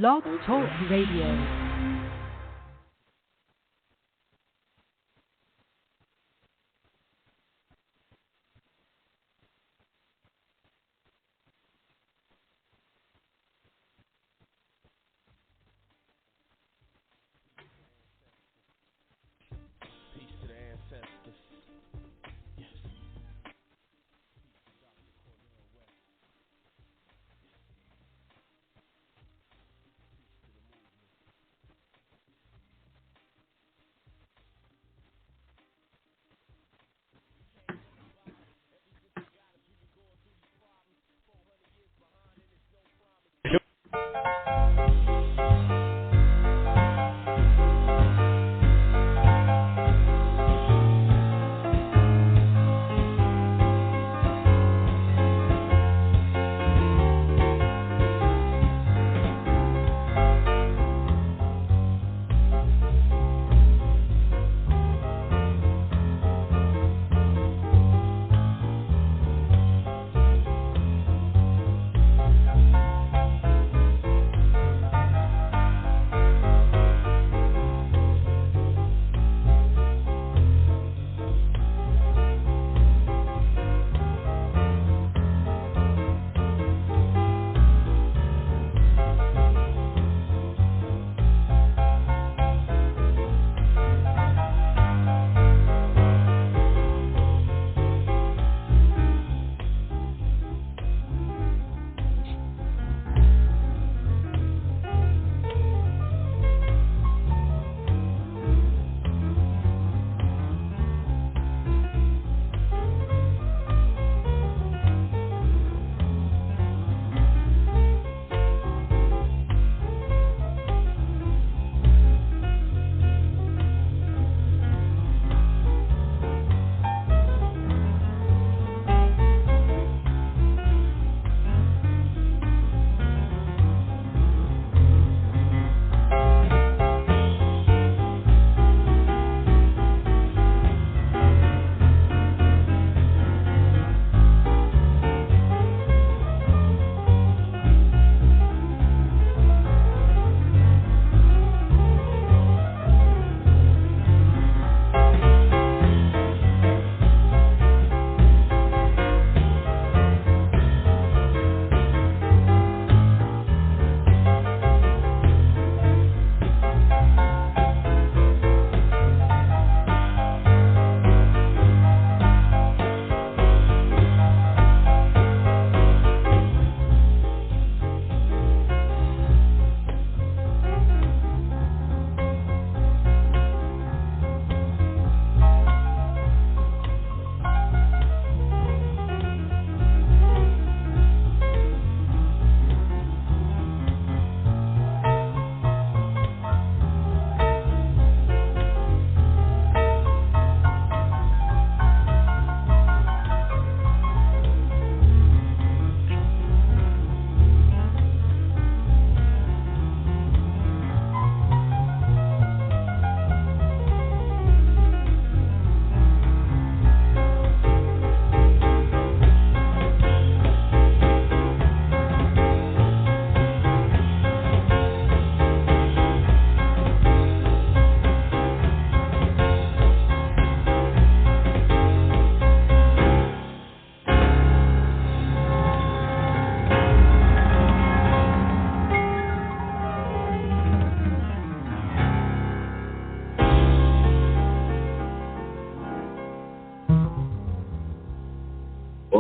Blog Talk Radio.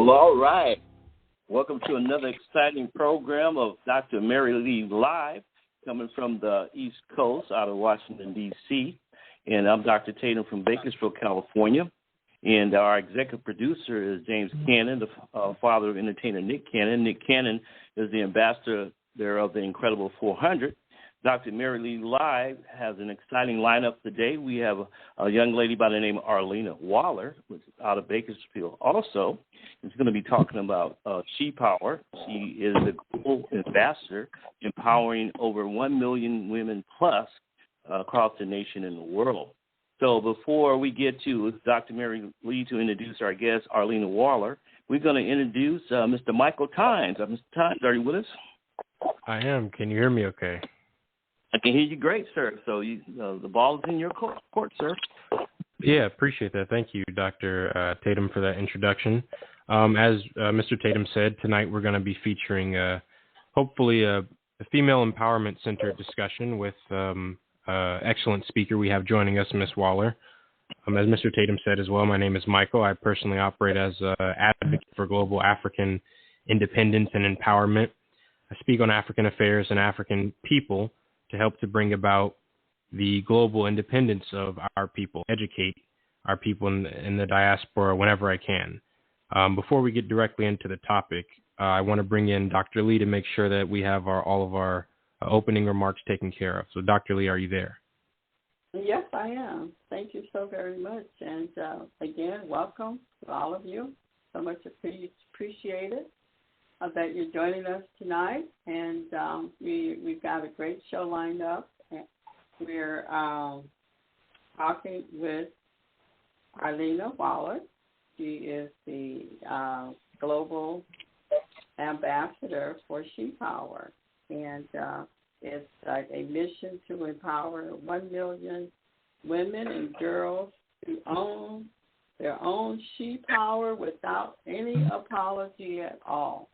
Well, all right. Welcome to another exciting program of Dr. Mary Lee Live, coming from the East Coast out of Washington, D.C. And I'm Dr. Tatum from Bakersfield, California. And our executive producer is James Cannon, the father of entertainer Nick Cannon. Nick Cannon is the ambassador there of the Incredible 400. Dr. Mary Lee Live has an exciting lineup today. We have a young lady by the name of Arleana Waller, which is out of Bakersfield. Also, she's going to be talking about ShePower. She is the global ambassador, empowering over 1 million women plus across the nation and the world. So before we get to Dr. Mary Lee to introduce our guest, Arleana Waller, we're going to introduce Mr. Michael Tynes. Mr. Tynes, are you with us? I am. Can you hear me okay? I can hear you great, sir. So the ball is in your court, sir. Yeah, appreciate that. Thank you, Dr. Tatum, for that introduction. As Mr. Tatum said, tonight we're going to be featuring hopefully a female empowerment-centered discussion with excellent speaker we have joining us, Ms. Waller. As Mr. Tatum said as well, my name is Michael. I personally operate as an advocate for global African independence and empowerment. I speak on African affairs and African people to help to bring about the global independence of our people, educate our people in the diaspora whenever I can. Before we get directly into the topic, I want to bring in Dr. Lee to make sure that we have all of our opening remarks taken care of. So, Dr. Lee, are you there? Yes, I am. Thank you so very much. And again, welcome to all of you. So much appreciated that you're joining us tonight. And we've got a great show lined up. We're talking with Arleana Waller. She is the global ambassador for ShePower. And it's a mission to empower 1 million women and girls to own their own ShePower without any apology at all.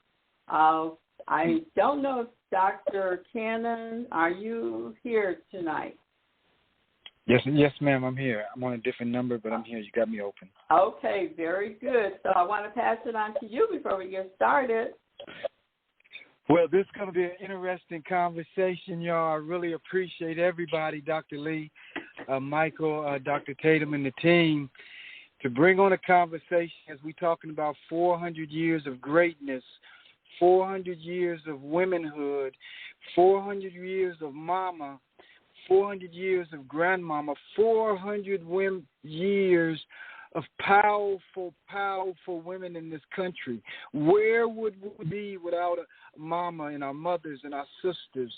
I don't know if Dr. Cannon, are you here tonight? Yes, ma'am, I'm here. I'm on a different number, but I'm here. You got me open. Okay, very good. So I want to pass it on to you before we get started. Well, this is going to be an interesting conversation, y'all. I really appreciate everybody, Dr. Lee, Michael, Dr. Tatum, and the team, to bring on a conversation as we're talking about 400 years of greatness, 400 years of womanhood, 400 years of mama, 400 years of grandmama, 400 years of powerful, powerful women in this country. Where would we be without a mama and our mothers and our sisters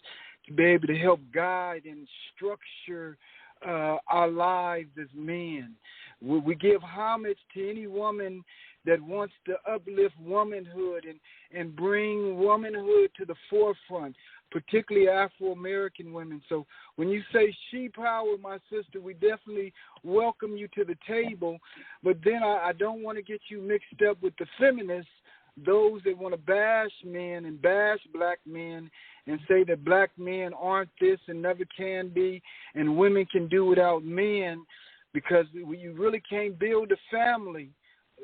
to be able to help guide and structure our lives as men? We give homage to any woman that wants to uplift womanhood and bring womanhood to the forefront, particularly Afro-American women. So when you say ShePower, my sister, we definitely welcome you to the table. But then I don't want to get you mixed up with the feminists, those that want to bash men and bash black men and say that black men aren't this and never can be, and women can do without men, because you really can't build a family,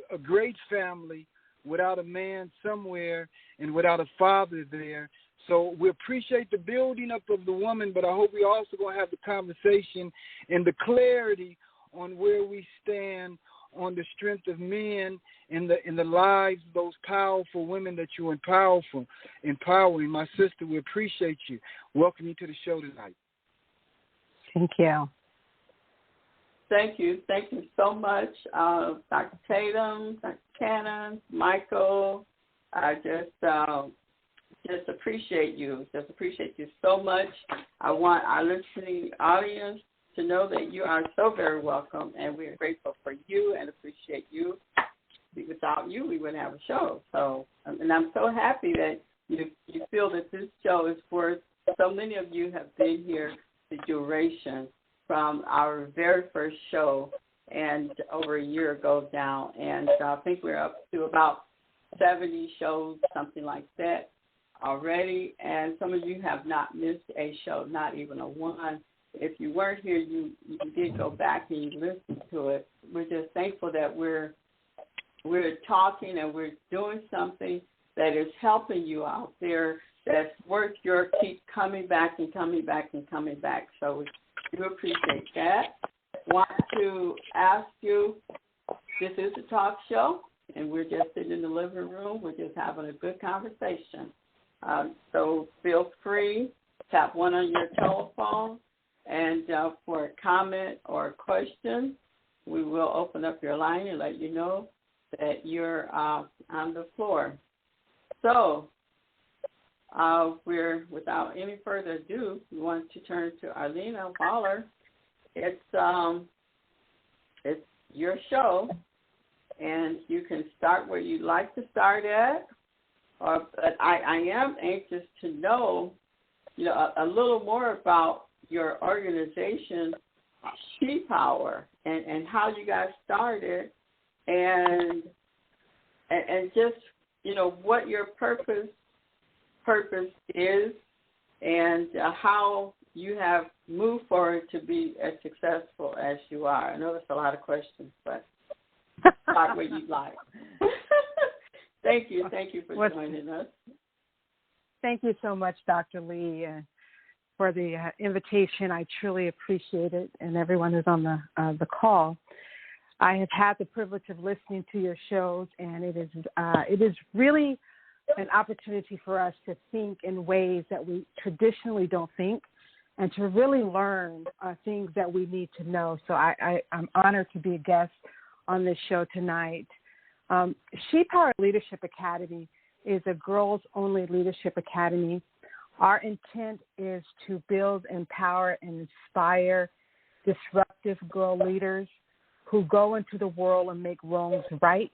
a great family, without a man somewhere and without a father there. So we appreciate the building up of the woman, but I hope we also going to have the conversation and the clarity on where we stand on the strength of men in the lives of those powerful women that you're empowering. My sister, we appreciate you. Welcome you to the show tonight. Thank you. Thank you. Thank you so much, Dr. Tatum, Dr. Cannon, Michael. I just appreciate you. Just appreciate you so much. I want our listening audience to know that you are so very welcome, and we are grateful for you and appreciate you. Without you, we wouldn't have a show. So, and I'm so happy that you feel that this show is worth. So many of you have been here the duration from our very first show and over a year ago now, and I think we're up to about 70 shows, something like that already, and some of you have not missed a show, not even a one. If you weren't here, you did go back and you listened to it. We're just thankful that we're talking and we're doing something that is helping you out there, that's worth your keep coming back and coming back and coming back. So we do appreciate that. Want to ask you, this is a talk show, and we're just sitting in the living room. We're just having a good conversation. So feel free, tap one on your telephone, and for a comment or a question, we will open up your line and let you know that you're on the floor. So we're, without any further ado, we want to turn to Arleana Waller. It's your show, and you can start where you'd like to start at, But I am anxious to know, a little more about your organization, ShePower, and how you got started, and just what your purpose is, and how you have moved forward to be as successful as you are. I know that's a lot of questions, but start where you'd like. Thank you for joining us. Thank you so much, Dr. Lee, for the invitation. I truly appreciate it, and everyone who's on the call. I have had the privilege of listening to your shows, and it is really an opportunity for us to think in ways that we traditionally don't think, and to really learn things that we need to know. So I'm honored to be a guest on this show tonight. ShePower Leadership Academy is a girls-only leadership academy. Our intent is to build, empower, and inspire disruptive girl leaders who go into the world and make wrongs right,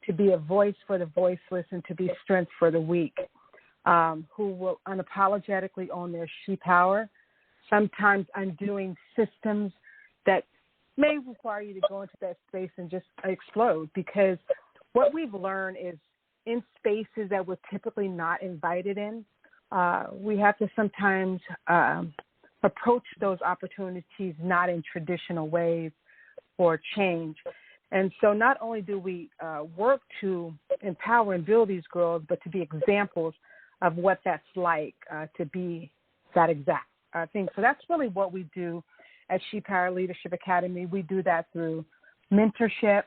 to be a voice for the voiceless and to be strength for the weak, who will unapologetically own their ShePower, sometimes undoing systems that may require you to go into that space and just explode, because what we've learned is in spaces that we're typically not invited in, we have to sometimes approach those opportunities not in traditional ways for change. And so not only do we work to empower and build these girls, but to be examples of what that's like to be that exact thing. So that's really what we do at ShePower Leadership Academy. We do that through mentorship,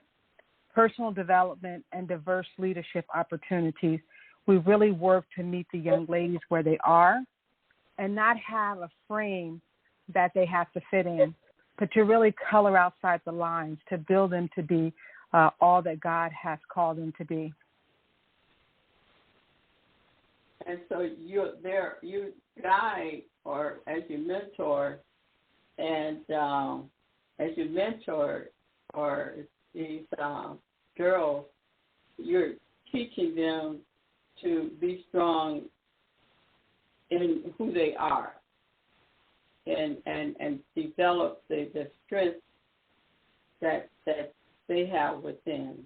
personal development, and diverse leadership opportunities. We really work to meet the young ladies where they are and not have a frame that they have to fit in, but to really color outside the lines, to build them to be all that God has called them to be. And so you guide, or as you mentor, and as you mentor or these girls, you're teaching them to be strong in who they are, and develop the strength that they have within.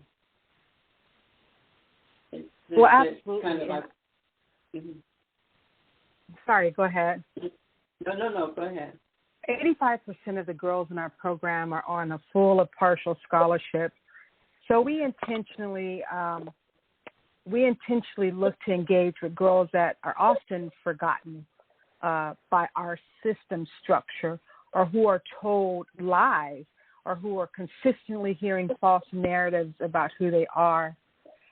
Well, absolutely. Kind of like, Sorry, go ahead. No, go ahead. 85% of the girls in our program are on a full or partial scholarship. So we intentionally look to engage with girls that are often forgotten by our system structure, or who are told lies, or who are consistently hearing false narratives about who they are.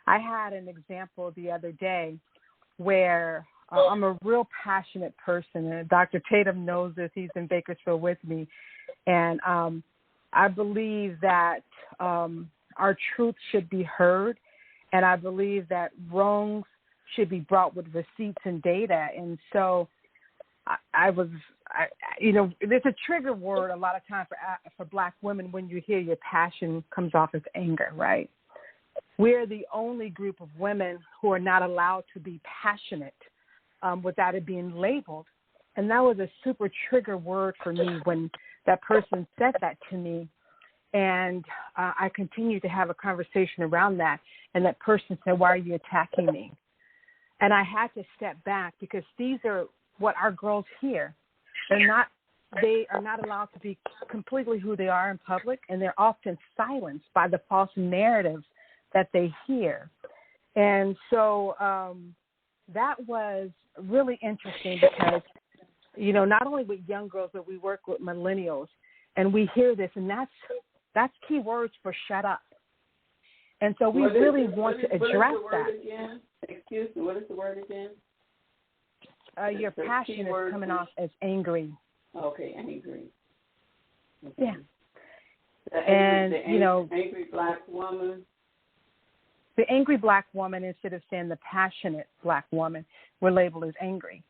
I had an example the other day where I'm a real passionate person, and Dr. Tatum knows this. He's in Bakersfield with me. And I believe that our truth should be heard, and I believe that wrongs should be brought with receipts and data. And so there's a trigger word a lot of times for Black women when you hear your passion comes off as anger, right? We're the only group of women who are not allowed to be passionate without it being labeled. And that was a super trigger word for me when that person said that to me. And I continued to have a conversation around that. And that person said, "Why are you attacking me?" And I had to step back, because these are what our girls hear. They are not allowed to be completely who they are in public, and they're often silenced by the false narratives that they hear. And so that was really interesting, because, not only with young girls, but we work with millennials, and we hear this, and that's key words for shut up. And so we really want to address that. Again? Excuse me, what is the word again? Your passion is coming off as angry. Okay, angry. Okay. Yeah. Angry Black woman. The angry Black woman, instead of saying the passionate Black woman, we're labeled as angry.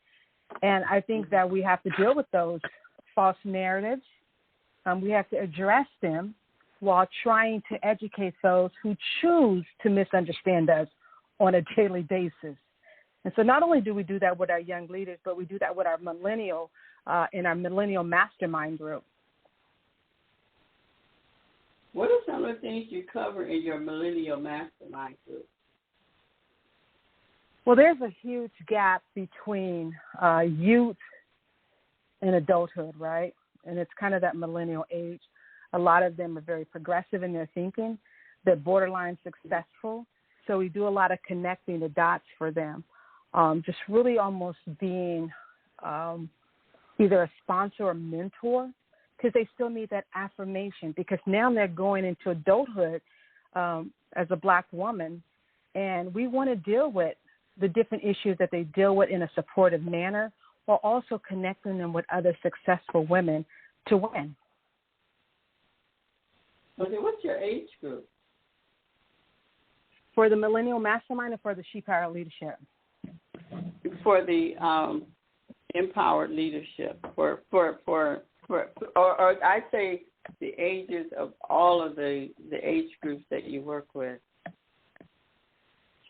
And I think that we have to deal with those false narratives. We have to address them while trying to educate those who choose to misunderstand us on a daily basis. And so not only do we do that with our young leaders, but we do that with our in our millennial mastermind group. What are some of the things you cover in your millennial mastermind group? Well, there's a huge gap between youth and adulthood, right? And it's kind of that millennial age. A lot of them are very progressive in their thinking. They're borderline successful. So we do a lot of connecting the dots for them. Just really almost being either a sponsor or mentor, because they still need that affirmation, because now they're going into adulthood as a Black woman, and we want to deal with the different issues that they deal with in a supportive manner, while also connecting them with other successful women to win. Okay, what's your age group? For the Millennial Mastermind or for the ShePower Leadership? For the empowered leadership, or I say the ages of all of the age groups that you work with.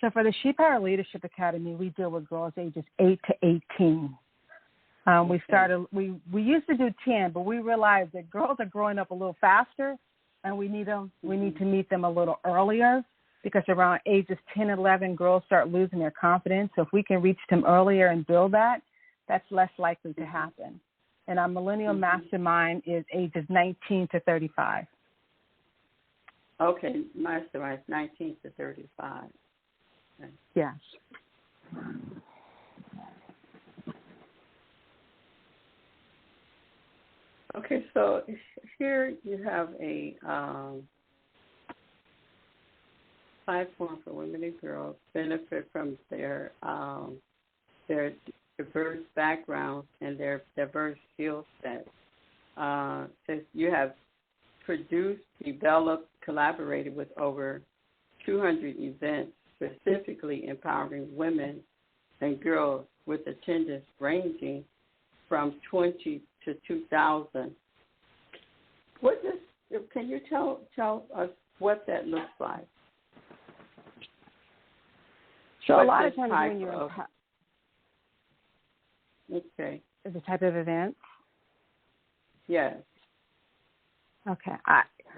So for the ShePower Leadership Academy, we deal with girls ages 8 to 18. We used to do 10, but we realized that girls are growing up a little faster, and we need to meet them a little earlier, because around ages 10, 11, girls start losing their confidence. So if we can reach them earlier and build that, that's less likely to happen. And our Millennial Mastermind is ages 19 to 35. Okay, Mastermind 19 to 35. Okay. Yes. Okay, so here you have a platform for women and girls benefit from their diverse backgrounds and their diverse skill sets. Since you have produced, developed, collaborated with over 200 events specifically empowering women and girls with attendance ranging from 20 to 2,000. Can you tell us what that looks like? So a lot of times when you're okay, the type of event. Yes. Okay.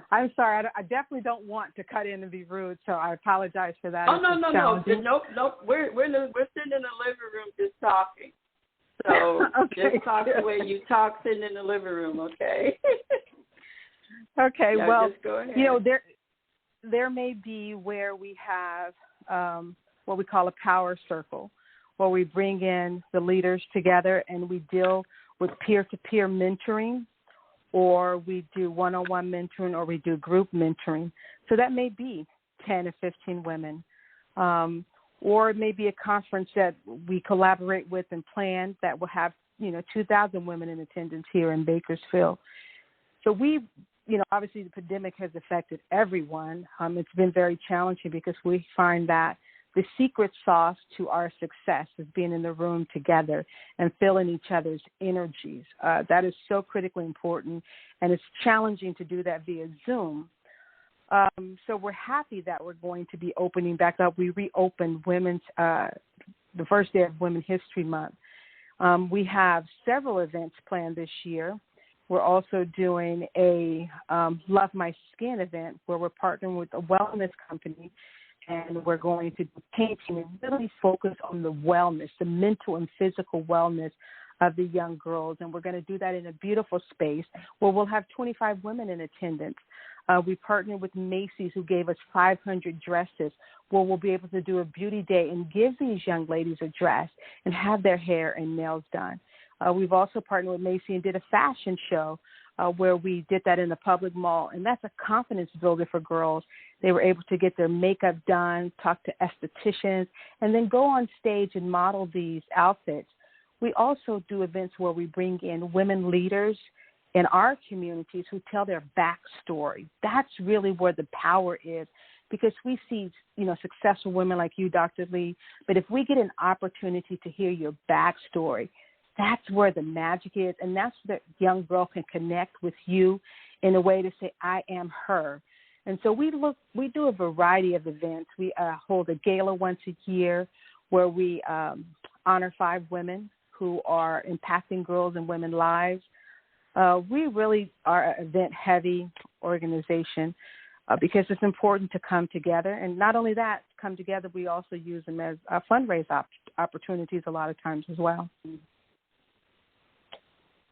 I'm sorry. I definitely don't want to cut in and be rude, so I apologize for that. Oh, no. We're sitting in the living room just talking. So okay. Just talk the way you talk sitting in the living room, okay? Okay. Yeah, well, just go ahead. There may be where we have what we call a power circle, where we bring in the leaders together and we deal with peer-to-peer mentoring, or we do one-on-one mentoring, or we do group mentoring. So that may be 10 or 15 women. Or it may be a conference that we collaborate with and plan that will have, 2,000 women in attendance here in Bakersfield. So obviously the pandemic has affected everyone. It's been very challenging because we find that the secret sauce to our success is being in the room together and feeling each other's energies. That is so critically important, and it's challenging to do that via Zoom. So we're happy that we're going to be opening back up. We reopened the first day of Women's History Month. We have several events planned this year. We're also doing a Love My Skin event where we're partnering with a wellness company, and we're going to be painting and really focus on the wellness, the mental and physical wellness of the young girls. And we're going to do that in a beautiful space where we'll have 25 women in attendance. We partnered with Macy's, who gave us 500 dresses, where we'll be able to do a beauty day and give these young ladies a dress and have their hair and nails done. We've also partnered with Macy's and did a fashion show where we did that in the public mall, and that's a confidence builder for girls. They were able to get their makeup done, talk to estheticians, and then go on stage and model these outfits. We also do events where we bring in women leaders in our communities who tell their backstory. That's really where the power is, because we see, successful women like you, Dr. Lee, but if we get an opportunity to hear your backstory, that's where the magic is, and that's where the young girl can connect with you in a way to say, I am her. And so we do a variety of events. We hold a gala once a year where we honor 5 women who are impacting girls and women's lives. We really are an event-heavy organization because it's important to come together. And not only that, come together, we also use them as fundraise opportunities a lot of times as well.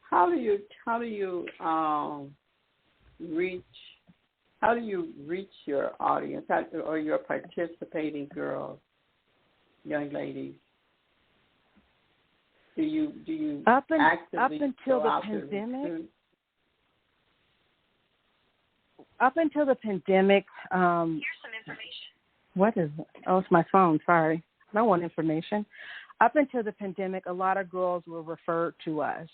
How do you reach your audience or your participating girls, young ladies? Do you up actively until go the out pandemic? to recruit? Up until the pandemic, Here's some information. what is it? Oh, it's my phone. Sorry. I don't want information. Up until the pandemic, a lot of girls were referred to us.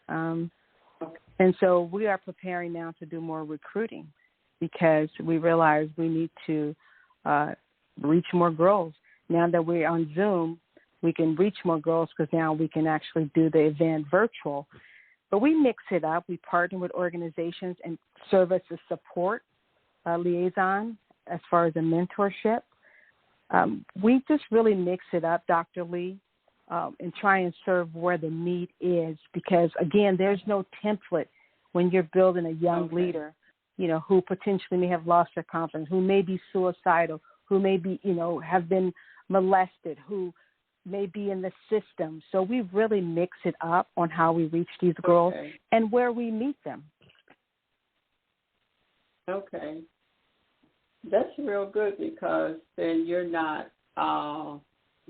And so we are preparing now to do more recruiting because we realize we need to reach more girls. Now that we're on Zoom, we can reach more girls because now we can actually do the event virtual. But we mix it up. We partner with organizations and serve as a support liaison as far as a mentorship. We just really mix it up, Dr. Lee, and try and serve where the need is because, again, there's no template when you're building a young leader, who potentially may have lost their confidence, who may be suicidal, who may be, have been molested, who may be in the system. So we really mix it up on how we reach these girls and where we meet them. Okay. That's real good because then you're not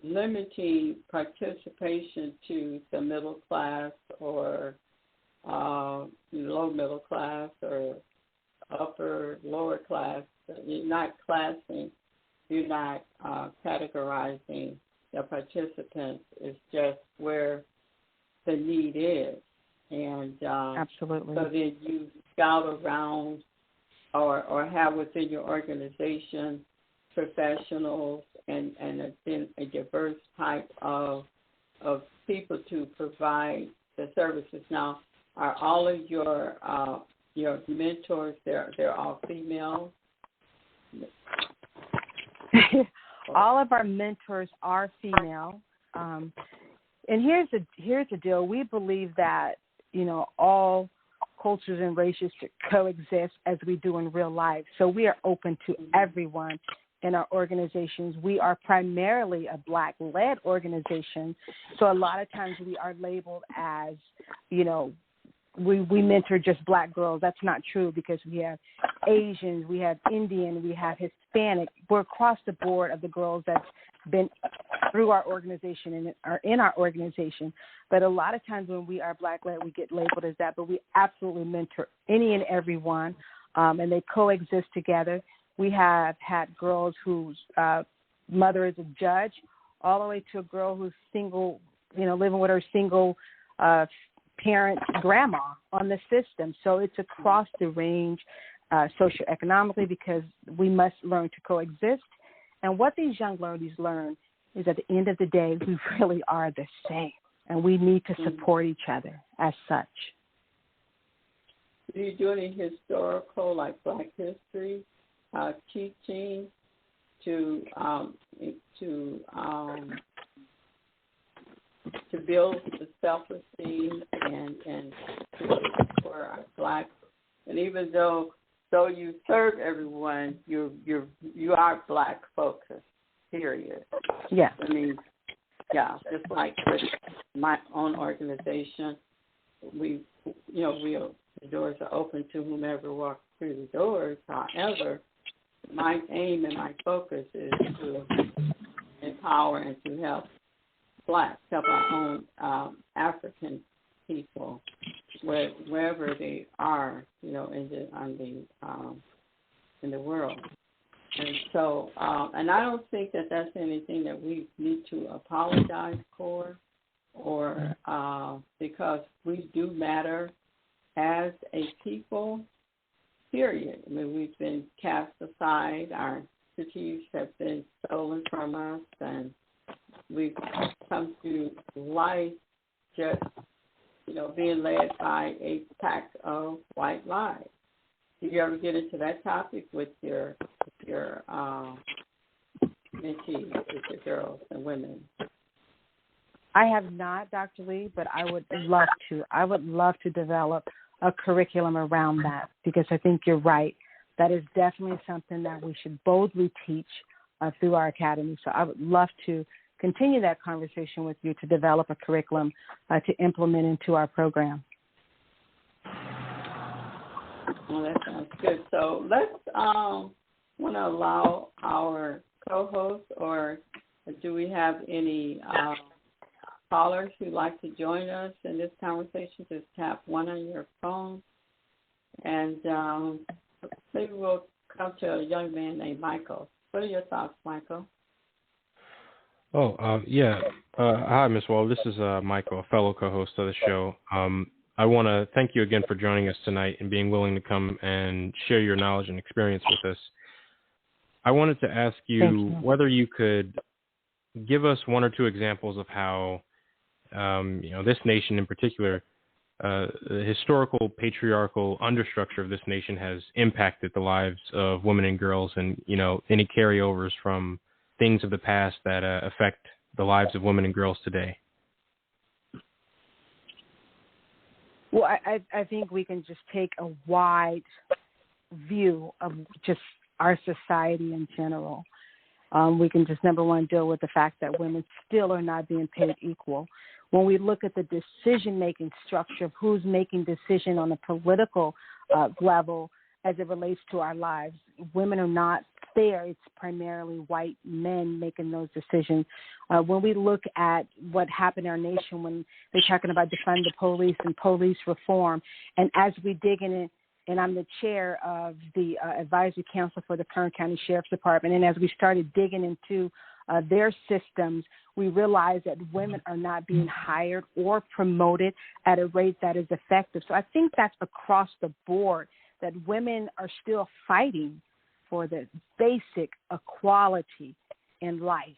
limiting participation to the middle class or low middle class or lower class. You're not classing. You're not categorizing the participants. It's just where the need is. And absolutely. So then you scout around or have within your organization professionals and a diverse type of people to provide the services. Now, are all of your mentors, they're all female? All of our mentors are female. And here's the deal. We believe that, all cultures and races should coexist as we do in real life. So we are open to everyone in our organizations. We are primarily a Black-led organization. So a lot of times we are labeled as, we mentor just Black girls. That's not true because we have Asians, we have Indian, we have Hispanic. We're across the board of the girls that's been through our organization and are in our organization. But a lot of times when we are Black-led, we get labeled as that. But we absolutely mentor any and every one, and they coexist together. We have had girls whose mother is a judge all the way to a girl who's single, living with her single parent grandma on the system. So it's across the range socioeconomically because we must learn to coexist. And what these young ladies learn is at the end of the day, we really are the same, and we need to support each other as such. Do you do any historical, like Black history, teaching to build the self-esteem and for our Black, and even though you serve everyone, you are Black focused. Period. Yeah. I mean, yeah. Just like with my own organization, the doors are open to whomever walks through the doors. However, my aim and my focus is to empower and to help Blacks, help our own African people, wherever they are, in the world. And so, and I don't think that that's anything that we need to apologize for, or because we do matter as a people. Period. I mean, we've been cast aside. Our cities have been stolen from us, and we've come to life just, being led by a pack of white lies. Did you ever get into that topic with your mentees with the girls and women? I have not, Dr. Lee, but I would love to. I would love to develop a curriculum around that because I think you're right. That is definitely something that we should boldly teach through our academy. So I would love to continue that conversation with you to develop a curriculum to implement into our program. Well, that sounds good. So let's want to allow our co-host, or do we have any callers who'd like to join us in this conversation? Just tap one on your phone, and maybe we'll come to a young man named Michael. What are your thoughts, Michael? Yeah. Hi, Ms. Wall. This is Michael, a fellow co-host of the show. I want to thank you again for joining us tonight and being willing to come and share your knowledge and experience with us. I wanted to ask you whether you could give us one or two examples of how, this nation in particular, the historical patriarchal understructure of this nation has impacted the lives of women and girls, and any carryovers from things of the past that affect the lives of women and girls today. Well, I think we can just take a wide view of just our society in general. We can just, number one, deal with the fact that women still are not being paid equal. When we look at the decision-making structure of who's making decision on a political level as it relates to our lives, women are not there. It's primarily white men making those decisions. When we look at what happened in our nation when they're talking about defund the police and police reform, and as we dig in it, and I'm the chair of the advisory council for the Kern County Sheriff's Department, and as we started digging into their systems, we realized that women are not being hired or promoted at a rate that is effective. So I think that's across the board, that women are still fighting for the basic equality in life,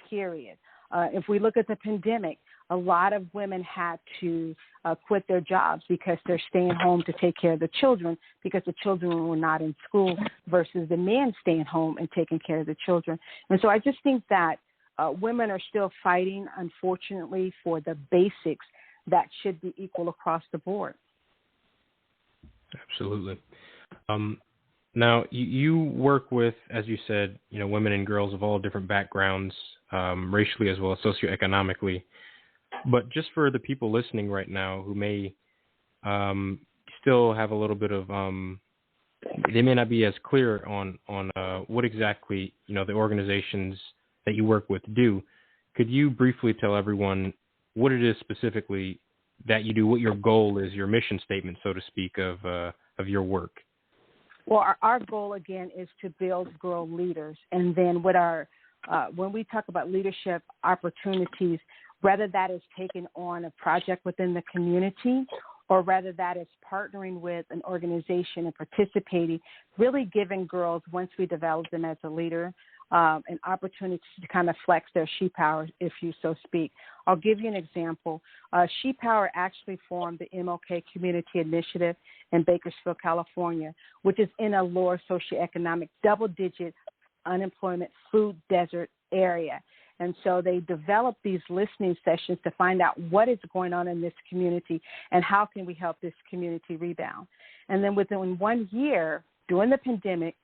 period. If we look at the pandemic, a lot of women had to quit their jobs because they're staying home to take care of the children because the children were not in school versus the men staying home and taking care of the children. And so I just think that women are still fighting, unfortunately, for the basics that should be equal across the board. Absolutely. Now, you work with, as you said, women and girls of all different backgrounds, racially as well as socioeconomically. But just for the people listening right now who may still have a little bit of, they may not be as clear on what exactly, the organizations that you work with do, could you briefly tell everyone what it is specifically that you do, what your goal is, your mission statement, so to speak, of your work? Well, our goal, again, is to build girl leaders. And then with when we talk about leadership opportunities, whether that is taking on a project within the community or whether that is partnering with an organization and participating, really giving girls, once we develop them as a leader, an opportunity to kind of flex their ShePower, if you so speak. I'll give you an example. ShePower actually formed the MLK Community Initiative in Bakersfield, California, which is in a lower socioeconomic double-digit unemployment food desert area. And so they developed these listening sessions to find out what is going on in this community and how can we help this community rebound. And then within 1 year, during the pandemic,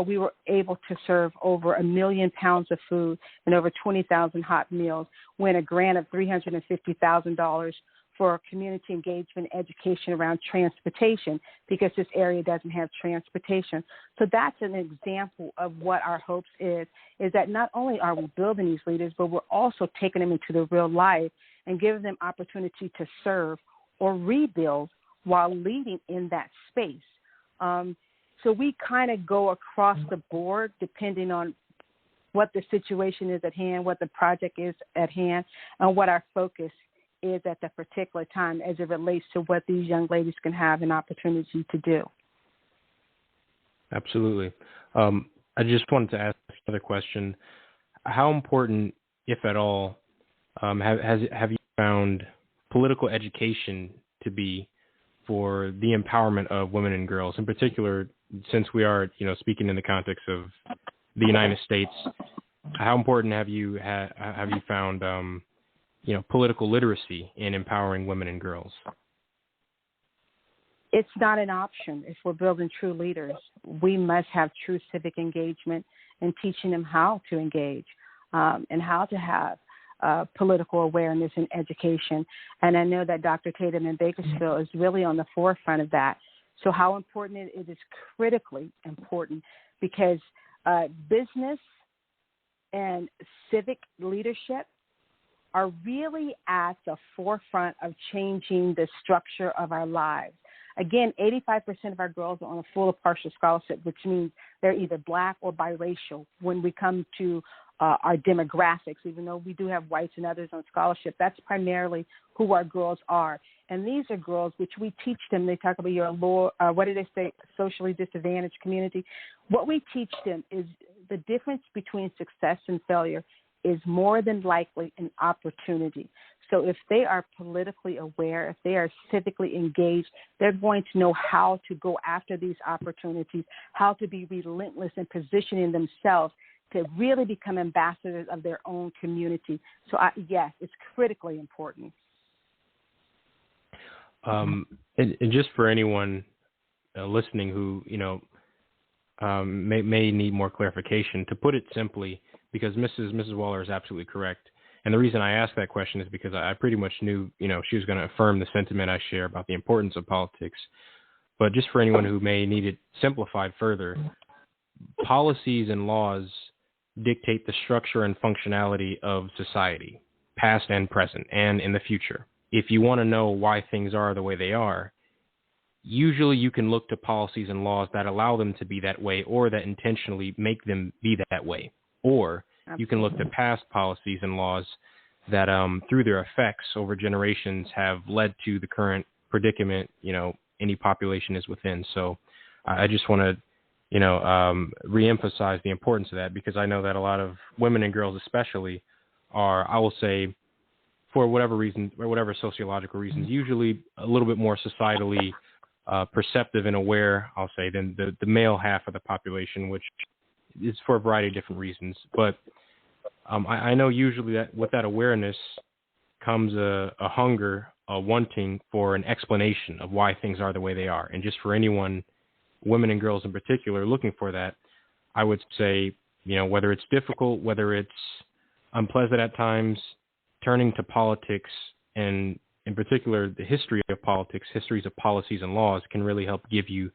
we were able to serve over 1 million pounds of food and over 20,000 hot meals, win a grant of $350,000 for community engagement education around transportation because this area doesn't have transportation. So that's an example of what our hopes is that not only are we building these leaders, but we're also taking them into the real life and giving them opportunity to serve or rebuild while leading in that space. So we kind of go across the board depending on what the situation is at hand, what the project is at hand, and what our focus is at that particular time as it relates to what these young ladies can have an opportunity to do. Absolutely. I just wanted to ask another question. How important, if at all, have you found political education to be for the empowerment of women and girls, in particular, since we are, speaking in the context of the United States, how important have you found political literacy in empowering women and girls? It's not an option. If we're building true leaders, we must have true civic engagement and teaching them how to engage and how to have political awareness and education. And I know that Dr. Tatum in Bakersfield is really on the forefront of that. So how important it is critically important, because business and civic leadership are really at the forefront of changing the structure of our lives. Again, 85% of our girls are on a full or partial scholarship, which means they're either black or biracial when we come to our demographics. Even though we do have whites and others on scholarship, that's primarily who our girls are. And these are girls which we teach them. They talk about your lower, what do they say, socially disadvantaged community. What we teach them is the difference between success and failure is more than likely an opportunity. So if they are politically aware, if they are civically engaged, they're going to know how to go after these opportunities, how to be relentless in positioning themselves to really become ambassadors of their own community. So yes, it's critically important. And just for anyone listening who, may need more clarification, to put it simply, because Mrs. Waller is absolutely correct. And the reason I asked that question is because I pretty much knew, she was going to affirm the sentiment I share about the importance of politics. But just for anyone who may need it simplified further, policies and laws dictate the structure and functionality of society, past and present, and in the future. If you want to know why things are the way they are, usually you can look to policies and laws that allow them to be that way or that intentionally make them be that way. Or you can look to past policies and laws that, through their effects over generations, have led to the current predicament, any population is within. So I just want to, reemphasize the importance of that, because I know that a lot of women and girls especially are, I will say, for whatever reason, or whatever sociological reasons, usually a little bit more societally perceptive and aware, I'll say, than the male half of the population, which is for a variety of different reasons. But I know usually that with that awareness comes a hunger, a wanting for an explanation of why things are the way they are. And just for anyone, women and girls in particular, looking for that, I would say, whether it's difficult, whether it's unpleasant at times, turning to politics, and in particular the history of politics, histories of policies and laws, can really help give you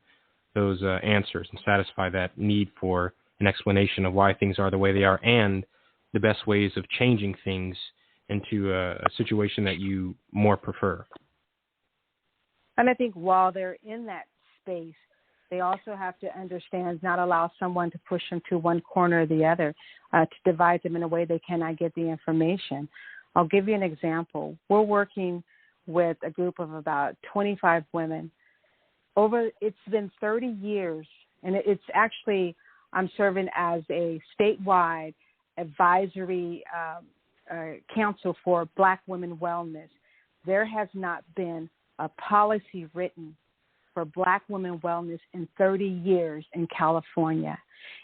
those answers and satisfy that need for an explanation of why things are the way they are and the best ways of changing things into a situation that you more prefer. And I think while they're in that space, they also have to understand, not allow someone to push them to one corner or the other, to divide them in a way they cannot get the information. I'll give you an example. We're working with a group of about 25 women. It's been 30 years, and it's actually, I'm serving as a statewide advisory council for Black women wellness. There has not been a policy written for Black women wellness in 30 years in California.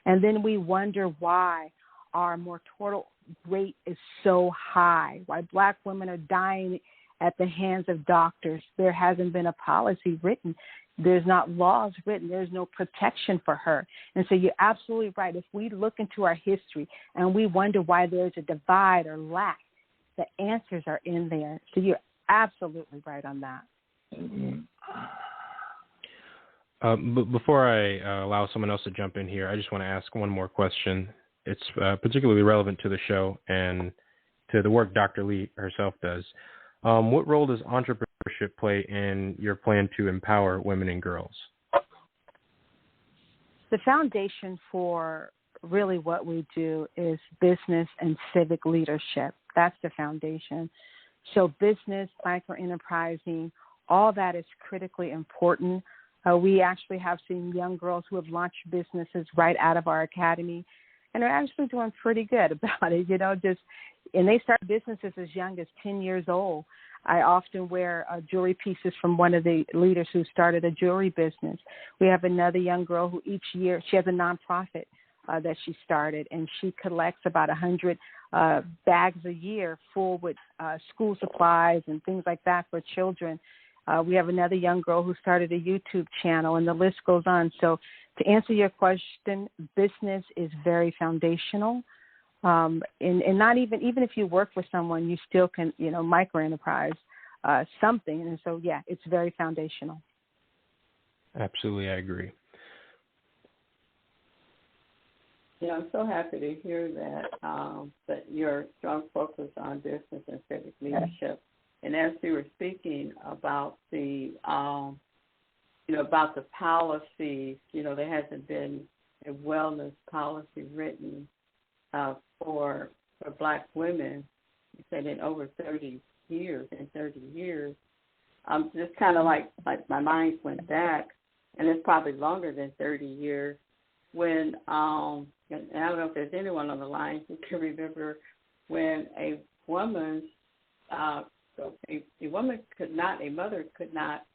And then we wonder why our mortality rate is so high, why Black women are dying at the hands of doctors. There hasn't been a policy written. There's not laws written. There's no protection for her. And so you're absolutely right. If we look into our history and we wonder why there's a divide or lack, the answers are in there. So you're absolutely right on that. Mm-hmm. But before I allow someone else to jump in here, I just want to ask one more question. It's particularly relevant to the show and to the work Dr. Lee herself does. What role does entrepreneurship play in your plan to empower women and girls? The foundation for really what we do is business and civic leadership. That's the foundation. So business, microenterprising, all that is critically important. We actually have seen young girls who have launched businesses right out of our academy, and they're actually doing pretty good about it, and they start businesses as young as 10 years old. I often wear jewelry pieces from one of the leaders who started a jewelry business. We have another young girl who each year, she has a nonprofit that she started, and she collects about 100 bags a year full with school supplies and things like that for children. We have another young girl who started a YouTube channel, and the list goes on. So to answer your question, business is very foundational. And not even if you work for someone, you still can, micro-enterprise something. And so, yeah, it's very foundational. Absolutely, I agree. Yeah, I'm so happy to hear that, that your strong focus on business and civic leadership. And as you were speaking about the, about the policies, there hasn't been a wellness policy written for Black women. You said in over 30 years. Just kind of like my mind went back, and it's probably longer than 30 years. When and I don't know if there's anyone on the line who can remember when a woman a mother could not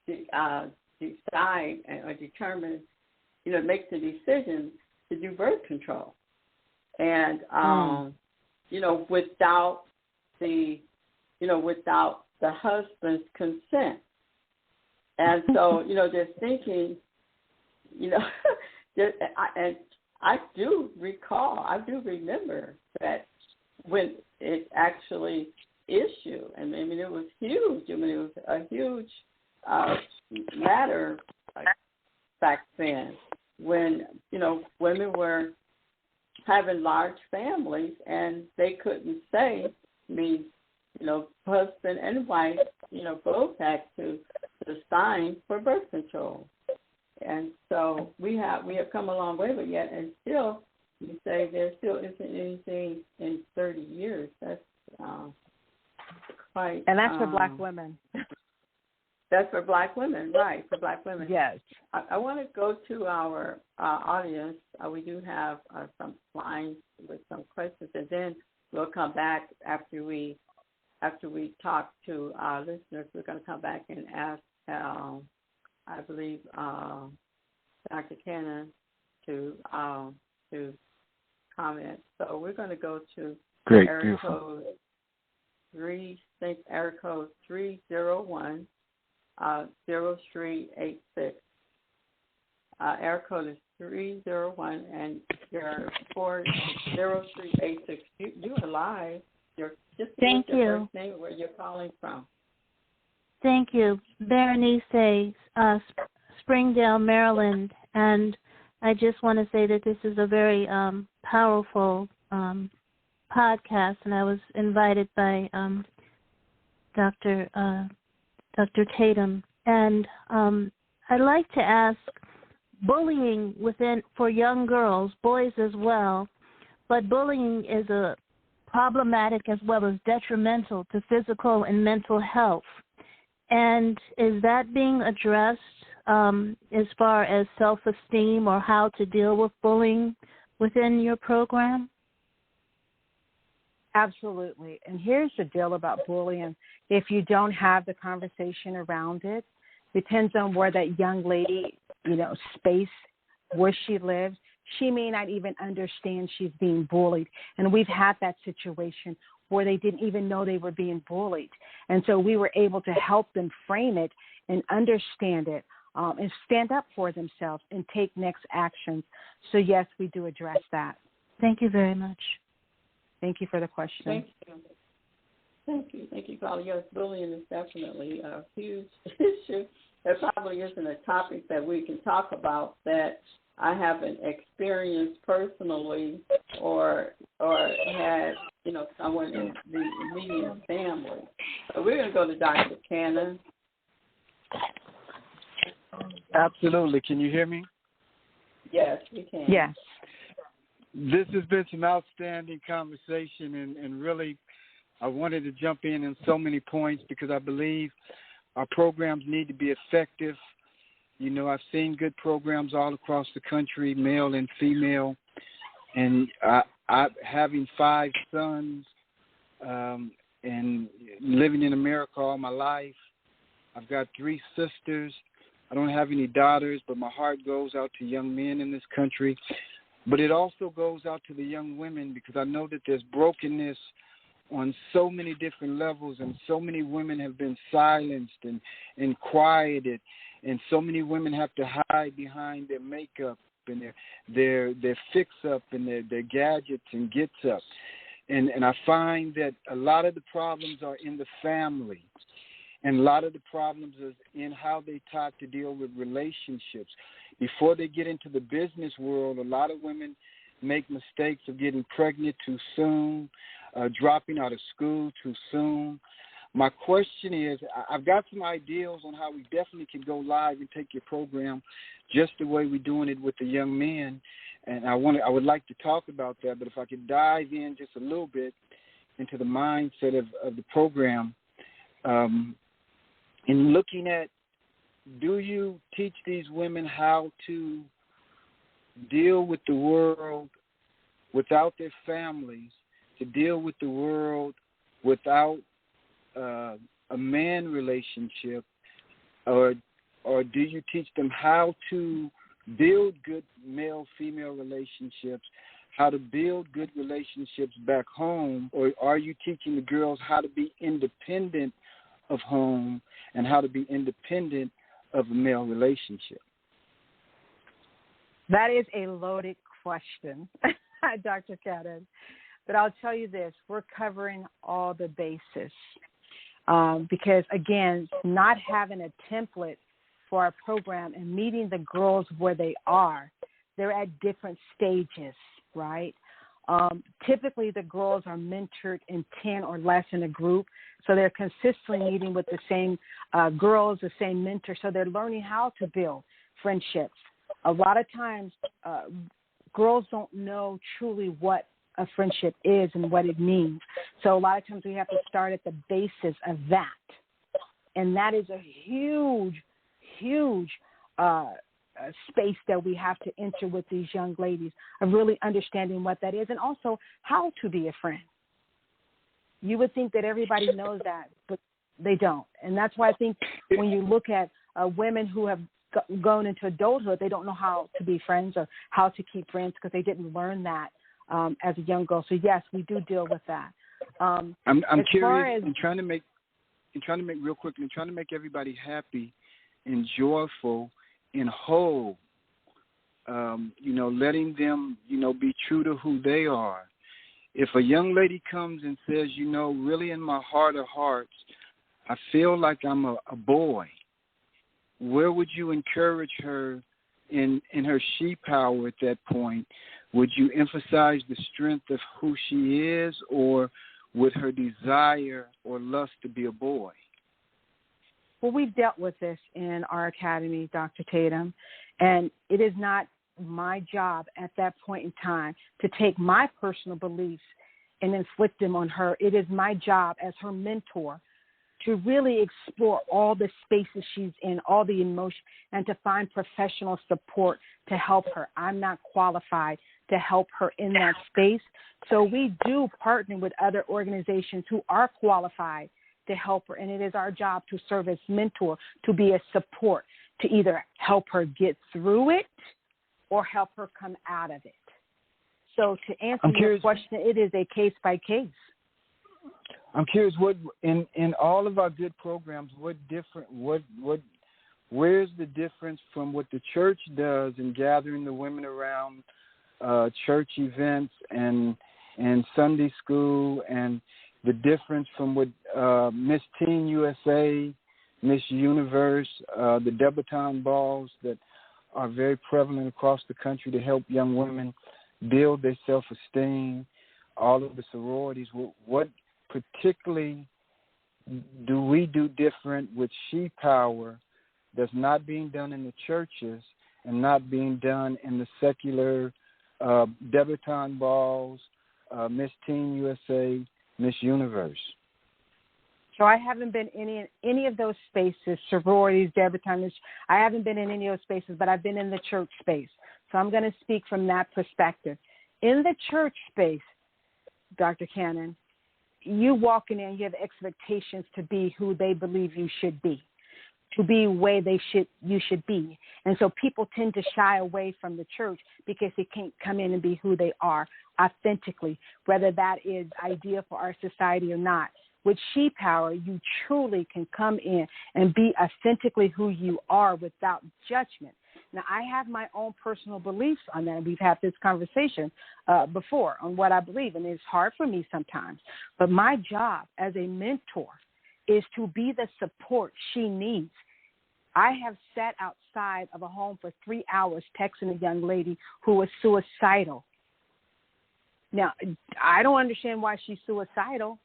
decide or determine, make the decision to do birth control, and without the husband's consent, and so just thinking, and I do remember that when it actually issued, and it was huge. It was a huge matter back then when, women were having large families and they couldn't say, husband and wife, both had to sign for birth control. And so we have come a long way, but yet, and still, you say there still isn't anything in 30 years. That's quite. And that's for Black women. That's for Black women, right? For Black women. Yes. I want to go to our audience. We do have some lines with some questions, and then we'll come back after we talk to our listeners. We're going to come back and ask. I believe Dr. Cannon to comment. So we're going to go to area code 301 0386. Area code is 301 and your 40386. You are live. Thank you. Your first name and where you're calling from. Thank you. Berenice, Springdale, Maryland. And I just want to say that this is a very powerful podcast, and I was invited by Dr. Tatum. And I'd like to ask, bullying for young girls, boys as well, but bullying is a problematic as well as detrimental to physical and mental health. And is that being addressed as far as self-esteem or how to deal with bullying within your program? Absolutely. And here's the deal about bullying. If you don't have the conversation around it, depends on where that young lady, space, where she lives. She may not even understand she's being bullied. And we've had that situation where they didn't even know they were being bullied. And so we were able to help them frame it and understand it and stand up for themselves and take next actions. So, yes, we do address that. Thank you very much. Thank you for the question. Thank you. Thank you, Paula. Yes, bullying is definitely a huge issue. There probably isn't a topic that we can talk about that I haven't experienced personally or had, someone in the immediate family. So we're going to go to Dr. Cannon. Absolutely. Can you hear me? Yes, we can. Yes. This has been some outstanding conversation, and really I wanted to jump in so many points because I believe our programs need to be effective. I've seen good programs all across the country, male and female, and I having 5 sons and living in America all my life. I've got 3 sisters. I don't have any daughters, but my heart goes out to young men in this country. But it also goes out to the young women, because I know that there's brokenness on so many different levels, and so many women have been silenced and quieted, and so many women have to hide behind their makeup and their fix-up and their gadgets and gets-up. And I find that a lot of the problems are in the family, and a lot of the problems is in how they taught to deal with relationships. Before they get into the business world, a lot of women make mistakes of getting pregnant too soon, dropping out of school too soon. My question is, I've got some ideas on how we definitely can go live and take your program just the way we're doing it with the young men, and I would like to talk about that. But if I could dive in just a little bit into the mindset of the program, in looking at, do you teach these women how to deal with the world without their families, to deal with the world without a man relationship, or do you teach them how to build good male-female relationships, how to build good relationships back home, or are you teaching the girls how to be independent of home and how to be independent of a male relationship? That is a loaded question, Dr. Cannon. But I'll tell you this, we're covering all the bases. Because, again, not having a template for our program and meeting the girls where they are, they're at different stages, right? Typically, the girls are mentored in 10 or less in a group, so they're consistently meeting with the same girls, the same mentor, so they're learning how to build friendships. A lot of times, girls don't know truly what a friendship is and what it means. So a lot of times we have to start at the basis of that. And that is a huge, huge space that we have to enter with these young ladies, of really understanding what that is and also how to be a friend. You would think that everybody knows that, but they don't. And that's why I think when you look at women who have gone into adulthood, they don't know how to be friends or how to keep friends because they didn't learn that as a young girl. So yes, we do deal with that. I'm curious. I'm trying to make real quickly. I'm trying to make everybody happy and joyful and whole. Letting them, be true to who they are. If a young lady comes and says, really in my heart of hearts, I feel like I'm a boy, where would you encourage her in her ShePower at that point? Would you emphasize the strength of who she is, or with her desire or lust to be a boy? Well, we've dealt with this in our academy, Dr. Tatum, and it is not my job at that point in time to take my personal beliefs and inflict them on her. It is my job as her mentor to really explore all the spaces she's in, all the emotion, and to find professional support to help her. I'm not qualified to help her in that space. So we do partner with other organizations who are qualified to help her, and it is our job to serve as mentor, to be a support, to either help her get through it or help her come out of it. So to answer your question, it is a case by case. I'm curious, what in all of our good programs, where's the difference from what the church does in gathering the women around church events and Sunday school, and the difference from what Miss Teen USA, Miss Universe, the debutante balls that are very prevalent across the country to help young women build their self-esteem, all of the sororities? What particularly do we do different with ShePower that's not being done in the churches and not being done in the secular debutante balls, Miss Teen USA, Miss Universe? So I haven't been in any of those spaces, sororities, debutantes. I haven't been in any of those spaces, but I've been in the church space. So I'm going to speak from that perspective. In the church space, Dr. Cannon, you walking in, you have expectations to be who they believe you should be. to be where you should be. And so people tend to shy away from the church because they can't come in and be who they are authentically, whether that is ideal for our society or not. With ShePower, you truly can come in and be authentically who you are without judgment. Now, I have my own personal beliefs on that. We've had this conversation before on what I believe, and it's hard for me sometimes. But my job as a mentor is to be the support she needs. I have sat outside of a home for 3 hours texting a young lady who was suicidal. Now, I don't understand why she's suicidal,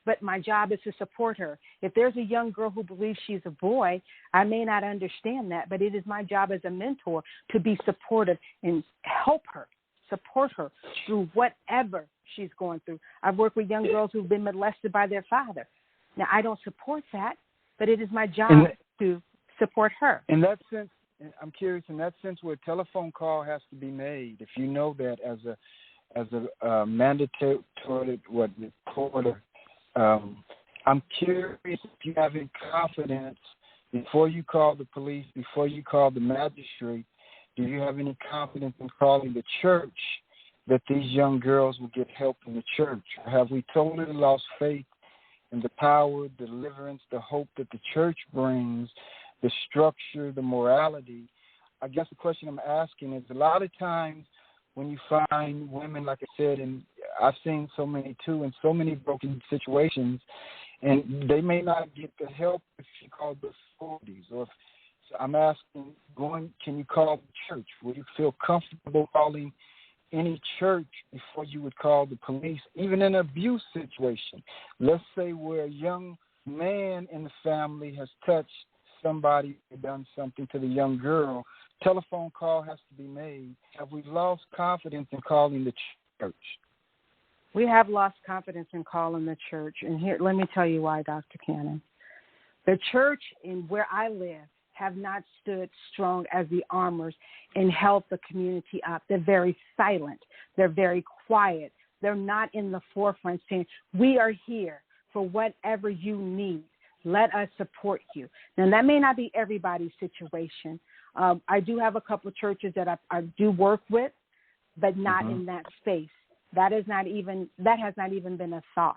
but my job is to support her. If there's a young girl who believes she's a boy, I may not understand that, but it is my job as a mentor to be supportive and help her, support her through whatever she's going through. I've worked with young girls who've been molested by their father. Now, I don't support that, but it is my job to support her. In that sense, I'm curious, in that sense where a telephone call has to be made, if you know that as a mandatory reporter, I'm curious if you have any confidence before you call the police, before you call the magistrate, do you have any confidence in calling the church that these young girls will get help in the church? Or have we totally lost faith in the power, deliverance, the hope that the church brings, the structure, the morality? I guess the question I'm asking is a lot of times when you find women, like I said, and I've seen so many too, in so many broken situations, and they may not get the help if you call the authorities. Or if, so I'm asking, can you call the church? Would you feel comfortable calling any church before you would call the police, even in an abuse situation? Let's say where a young man in the family has touched somebody or done something to the young girl, telephone call has to be made. Have we lost confidence in calling the church? We have lost confidence in calling the church. And here, let me tell you why, Dr. Cannon. The church in where I live have not stood strong as the armors and held the community up. They're very silent. They're very quiet. They're not in the forefront saying, we are here for whatever you need. Let us support you. Now, that may not be everybody's situation. I do have a couple of churches that I do work with, but not in that space. That has not even been a thought.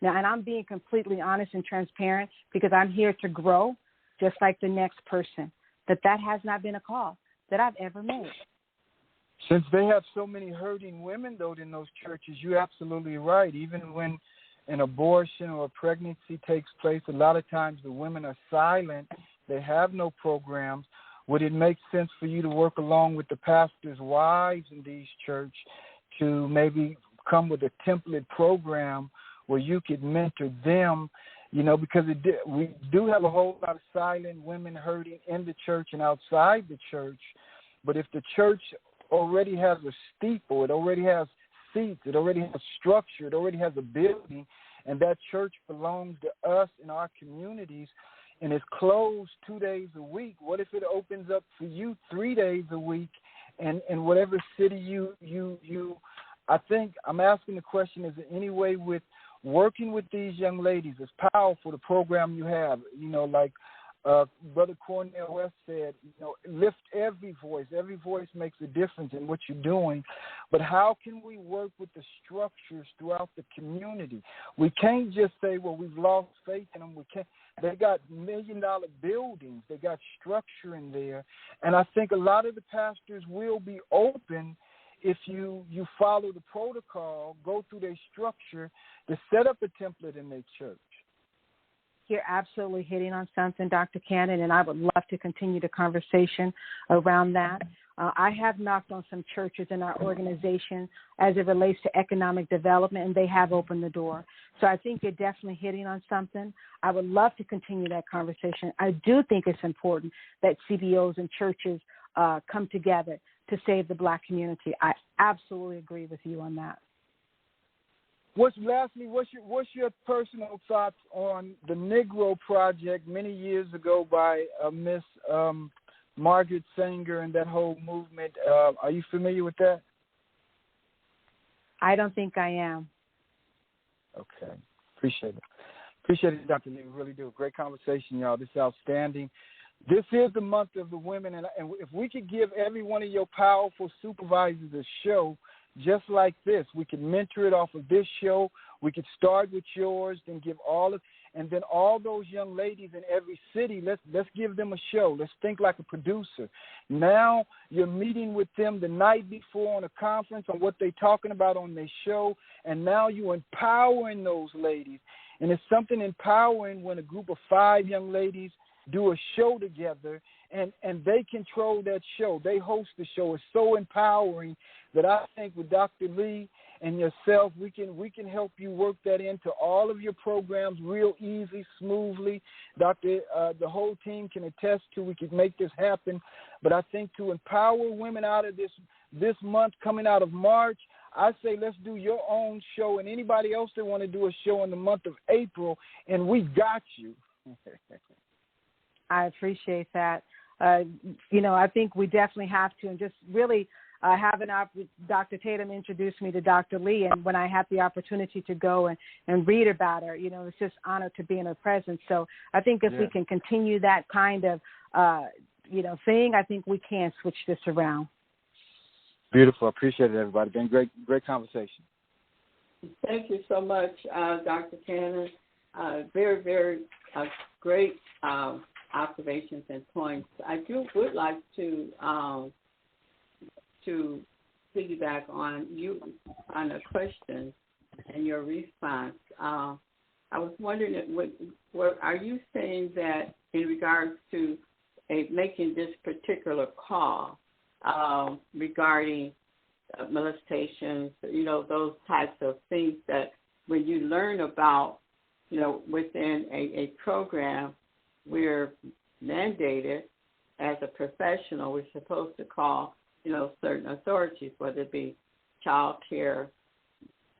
Now, and I'm being completely honest and transparent because I'm here to grow just like the next person. But that has not been a call that I've ever made. Since they have so many hurting women, though, in those churches, you're absolutely right. Even when an abortion or a pregnancy takes place, a lot of times the women are silent. They have no programs. Would it make sense for you to work along with the pastors' wives in these churches to maybe come with a template program where you could mentor them, because we do have a whole lot of silent women hurting in the church and outside the church. But if the church already has a steeple, it already has seats, it already has structure, it already has a building, and that church belongs to us in our communities, and it's closed 2 days a week, what if it opens up for you 3 days a week and in whatever city you I think I'm asking the question, is there any way with working with these young ladies, it's powerful, the program you have, like Brother Cornell West said, lift every voice makes a difference in what you're doing, but how can we work with the structures throughout the community? We can't just say, well, we've lost faith in them. We can't. They got $1 million buildings. They got structure in there. And I think a lot of the pastors will be open if you follow the protocol, go through their structure to set up a template in their church. You're absolutely hitting on something, Dr. Cannon, and I would love to continue the conversation around that. I have knocked on some churches in our organization as it relates to economic development, and they have opened the door. So I think you're definitely hitting on something. I would love to continue that conversation. I do think it's important that CBOs and churches come together to save the Black community. I absolutely agree with you on that. What's your personal thoughts on the Negro Project many years ago by Miss Margaret Sanger and that whole movement? Are you familiar with that? I don't think I am. Okay. Appreciate it. Appreciate it, Dr. Lee. We really do. Great conversation, y'all. This is outstanding. This is the month of the women, and if we could give every one of your powerful supervisors a show just like this, we could mentor it off of this show. We could start with yours, then give and then all those young ladies in every city, let's give them a show. Let's think like a producer. Now you're meeting with them the night before on a conference on what they're talking about on their show, and now you're empowering those ladies. And it's something empowering when a group of 5 young ladies do a show together, and they control that show. They host the show. It's so empowering that I think with Dr. Lee and yourself, we can help you work that into all of your programs real easy, smoothly. The whole team can attest to we could make this happen. But I think to empower women out of this month coming out of March, I say let's do your own show and anybody else that want to do a show in the month of April, and we got you. I appreciate that. I think we definitely have to, and just really Dr. Tatum introduced me to Dr. Lee, and when I had the opportunity to go and read about her, it's just honored to be in her presence. So I think if we can continue that kind of, thing, I think we can switch this around. Beautiful. I appreciate it, everybody. Been great conversation. Thank you so much, Dr. Cannon. Very, very great observations and points. I would like to piggyback on a question and your response. I was wondering, are you saying that in regards to making this particular call regarding molestations, those types of things that when you learn about, within a program, we're mandated as a professional, we're supposed to call, certain authorities, whether it be child care,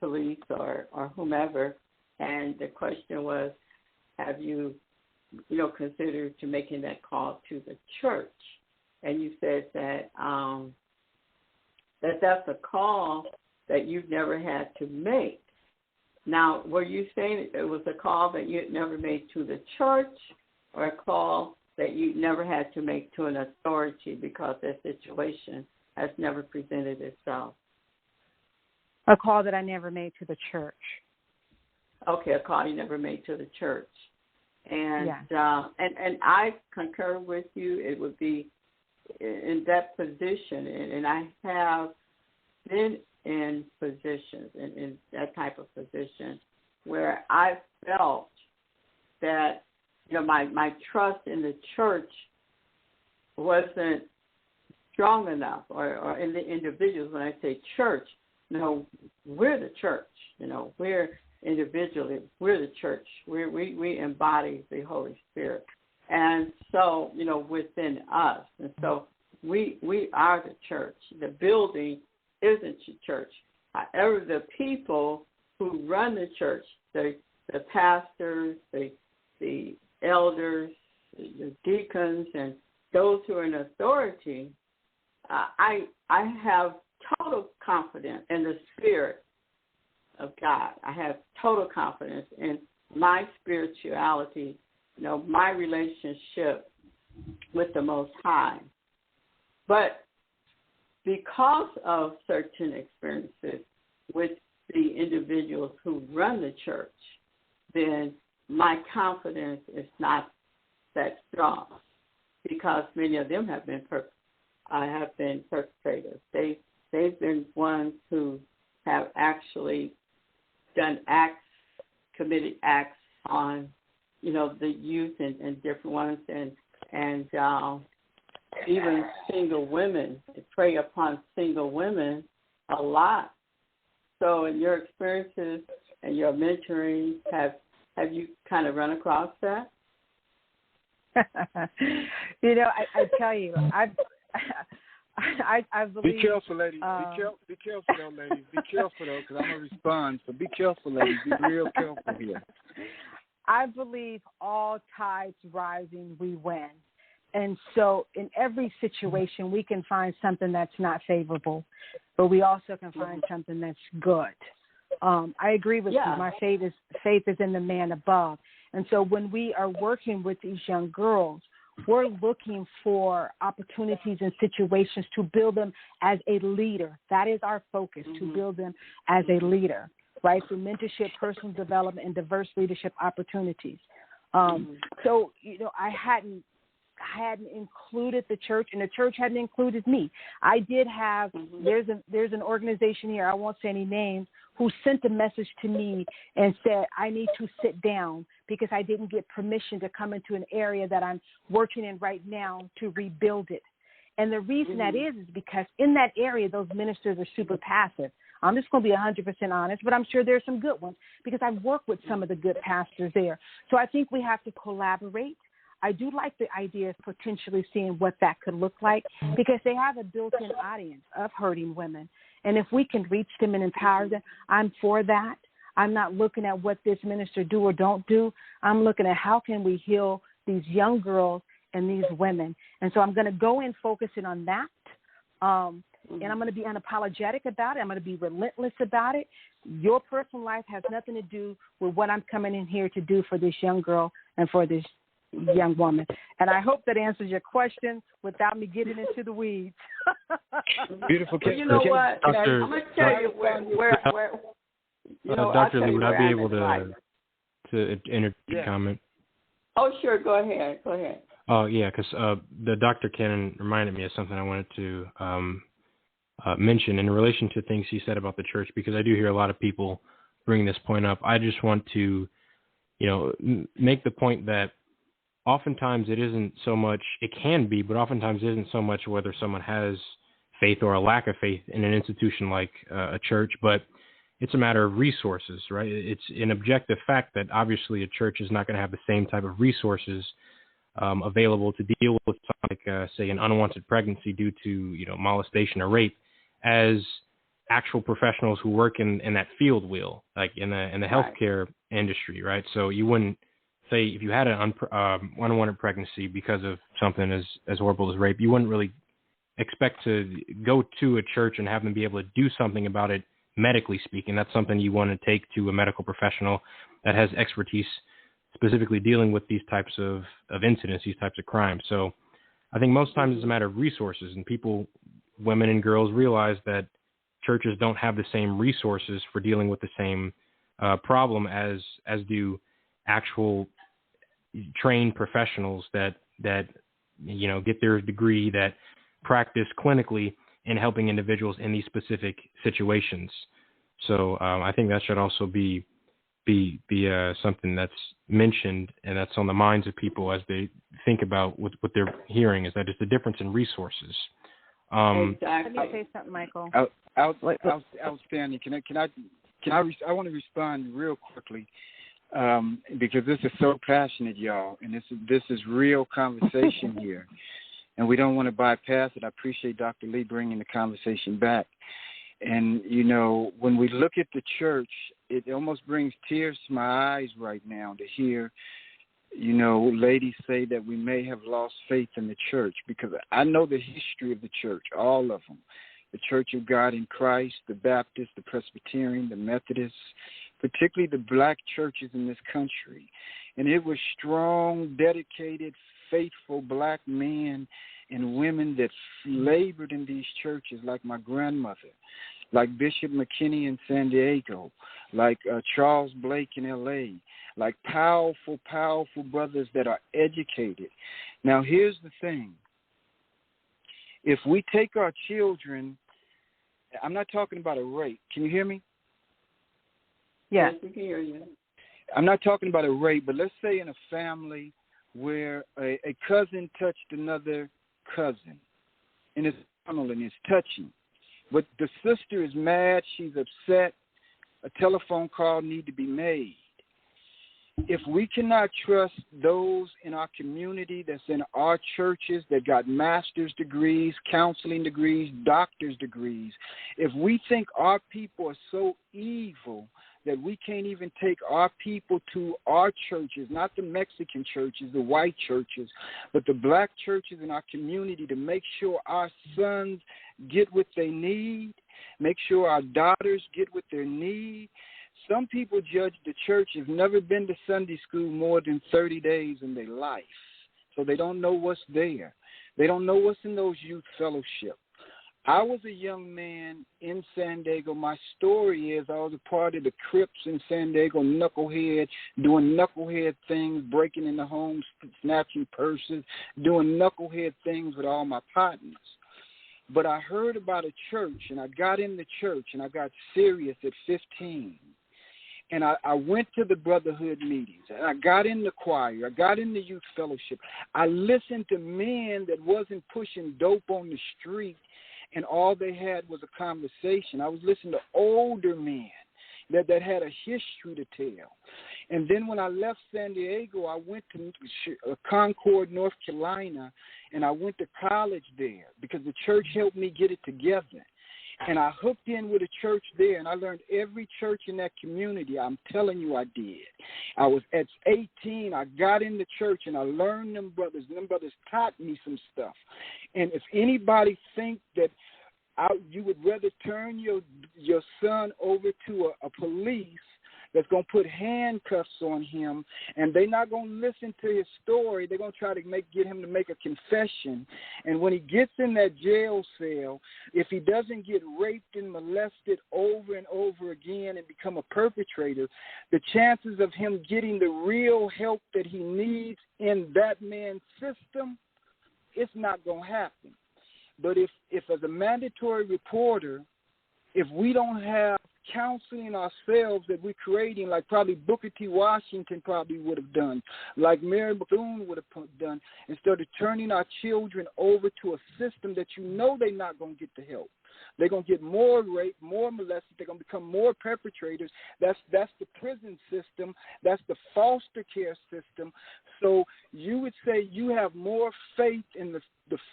police, or whomever. And the question was, have you, considered to making that call to the church? And you said that that's a call that you've never had to make. Now, were you saying it was a call that you had never made to the church, or a call that you never had to make to an authority because that situation has never presented itself? A call that I never made to the church. Okay, a call you never made to the church. And and I concur with you. It would be in that position, and I have been in positions, in that type of position, where I felt that my trust in the church wasn't strong enough, or in the individuals. When I say church, we're the church. We're individually, we're the church. We embody the Holy Spirit, and so within us, and so we are the church. The building isn't the church. However, the people who run the church, the pastors, the elders, the deacons, and those who are in authority, I have total confidence in the Spirit of God. I have total confidence in my spirituality, my relationship with the Most High. But because of certain experiences with the individuals who run the church, then my confidence is not that strong, because many of them have been perpetrators. They've been ones who have actually done acts, committed acts on, the youth and different ones, and even single women. They prey upon single women a lot. So in your experiences and your mentoring, have you kind of run across that? I tell you, I believe. Be careful, ladies. Be careful, though, ladies. Be careful, though, because I'm going to respond. So be careful, ladies. Be real careful here. I believe all tides rising, we win. And so in every situation, we can find something that's not favorable, but we also can find something that's good. I agree with you. My faith is in the man above. And so when we are working with these young girls, we're looking for opportunities and situations to build them as a leader. That is our focus, to build them as a leader, right? Through mentorship, personal development, and diverse leadership opportunities. So, I hadn't included the church, and the church hadn't included me. I did have, there's an organization here, I won't say any names, who sent a message to me and said, I need to sit down because I didn't get permission to come into an area that I'm working in right now to rebuild it. And the reason that is because in that area, those ministers are super passive. I'm just going to be 100% honest, but I'm sure there's some good ones because I've worked with some of the good pastors there. So I think we have to collaborate. I do like the idea of potentially seeing what that could look like because they have a built-in audience of hurting women. And if we can reach them and empower them, I'm for that. I'm not looking at what this minister do or don't do. I'm looking at how can we heal these young girls and these women. And so I'm going to go in focusing on that. And I'm going to be unapologetic about it. I'm going to be relentless about it. Your personal life has nothing to do with what I'm coming in here to do for this young girl and for this young woman. And I hope that answers your question without me getting into the weeds. Beautiful. You know what? Dr. I'm going to tell you where Dr. Lee, would I be able to interject a comment? Oh, sure. Go ahead. Oh, yeah, because the Dr. Cannon reminded me of something I wanted to mention in relation to things he said about the church, because I do hear a lot of people bring this point up. I just want to, make the point that oftentimes it isn't so much, it can be, but oftentimes it isn't so much whether someone has faith or a lack of faith in an institution like a church, but it's a matter of resources, right? It's an objective fact that obviously a church is not going to have the same type of resources available to deal with something like, say, an unwanted pregnancy due to, molestation or rape, as actual professionals who work in that field will, like in the healthcare industry, right? So you wouldn't say if you had an unwanted pregnancy because of something as horrible as rape, you wouldn't really expect to go to a church and have them be able to do something about it, medically speaking. That's something you want to take to a medical professional that has expertise specifically dealing with these types of incidents, these types of crimes. So I think most times it's a matter of resources, and people, women and girls, realize that churches don't have the same resources for dealing with the same problem as do actual trained professionals that get their degree, that practice clinically in helping individuals in these specific situations. So I think that should also be something that's mentioned and that's on the minds of people as they think about what they're hearing, is that it's the difference in resources. Exactly. Let me say something, Michael. Outstanding. I want to respond real quickly because this is so passionate, y'all, and this is real conversation here, and we don't want to bypass it. I appreciate Dr. Lee bringing the conversation back. And, when we look at the church, it almost brings tears to my eyes right now to hear, ladies say that we may have lost faith in the church, because I know the history of the church, all of them. The Church of God in Christ, the Baptist, the Presbyterian, the Methodist, particularly the black churches in this country. And it was strong, dedicated, faithful black men and women that labored in these churches, like my grandmother, like Bishop McKinney in San Diego, like Charles Blake in L.A., like powerful, powerful brothers that are educated. Now, here's the thing. If we take our children, I'm not talking about a rape. Can you hear me? Yes, we can hear you. I'm not talking about a rape, but let's say in a family where a cousin touched another cousin, and it's carnal and it's touching. But the sister is mad, she's upset, a telephone call need to be made. If we cannot trust those in our community that's in our churches that got master's degrees, counseling degrees, doctor's degrees, if we think our people are so evil that we can't even take our people to our churches, not the Mexican churches, the white churches, but the black churches in our community, to make sure our sons get what they need, make sure our daughters get what they need. Some people judge the church has never been to Sunday school more than 30 days in their life. so they don't know what's there. They don't know what's in those youth fellowship. I was a young man in San Diego. My story is I was a part of the Crips in San Diego, knucklehead, doing knucklehead things, breaking into homes, snatching purses, doing knucklehead things with all my partners. But I heard about a church, and I got in the church, and I got serious at 15. And I went to the brotherhood meetings, and I got in the choir. I got in the youth fellowship. I listened to men that wasn't pushing dope on the street, and all they had was a conversation. I was listening to older men that had a history to tell. And then when I left San Diego, I went to Concord, North Carolina, and I went to college there because the church helped me get it together. And I hooked in with a church there, and I learned every church in that community. I'm telling you I did. I was at 18. I got in the church, and I learned them brothers. And them brothers taught me some stuff. And if anybody think that you would rather turn your son over to a police that's going to put handcuffs on him, and they're not going to listen to his story. They're going to try to get him to make a confession. And when he gets in that jail cell, if he doesn't get raped and molested over and over again and become a perpetrator, the chances of him getting the real help that he needs in that man's system, it's not going to happen. But if as a mandatory reporter, if we don't have counseling ourselves that we're creating, like probably Booker T. Washington probably would have done, like Mary Bethune would have done, instead of turning our children over to a system that you know they're not going to get the help. They're going to get more rape, more molested. They're going to become more perpetrators. That's the prison system. That's the foster care system. So you would say you have more faith in the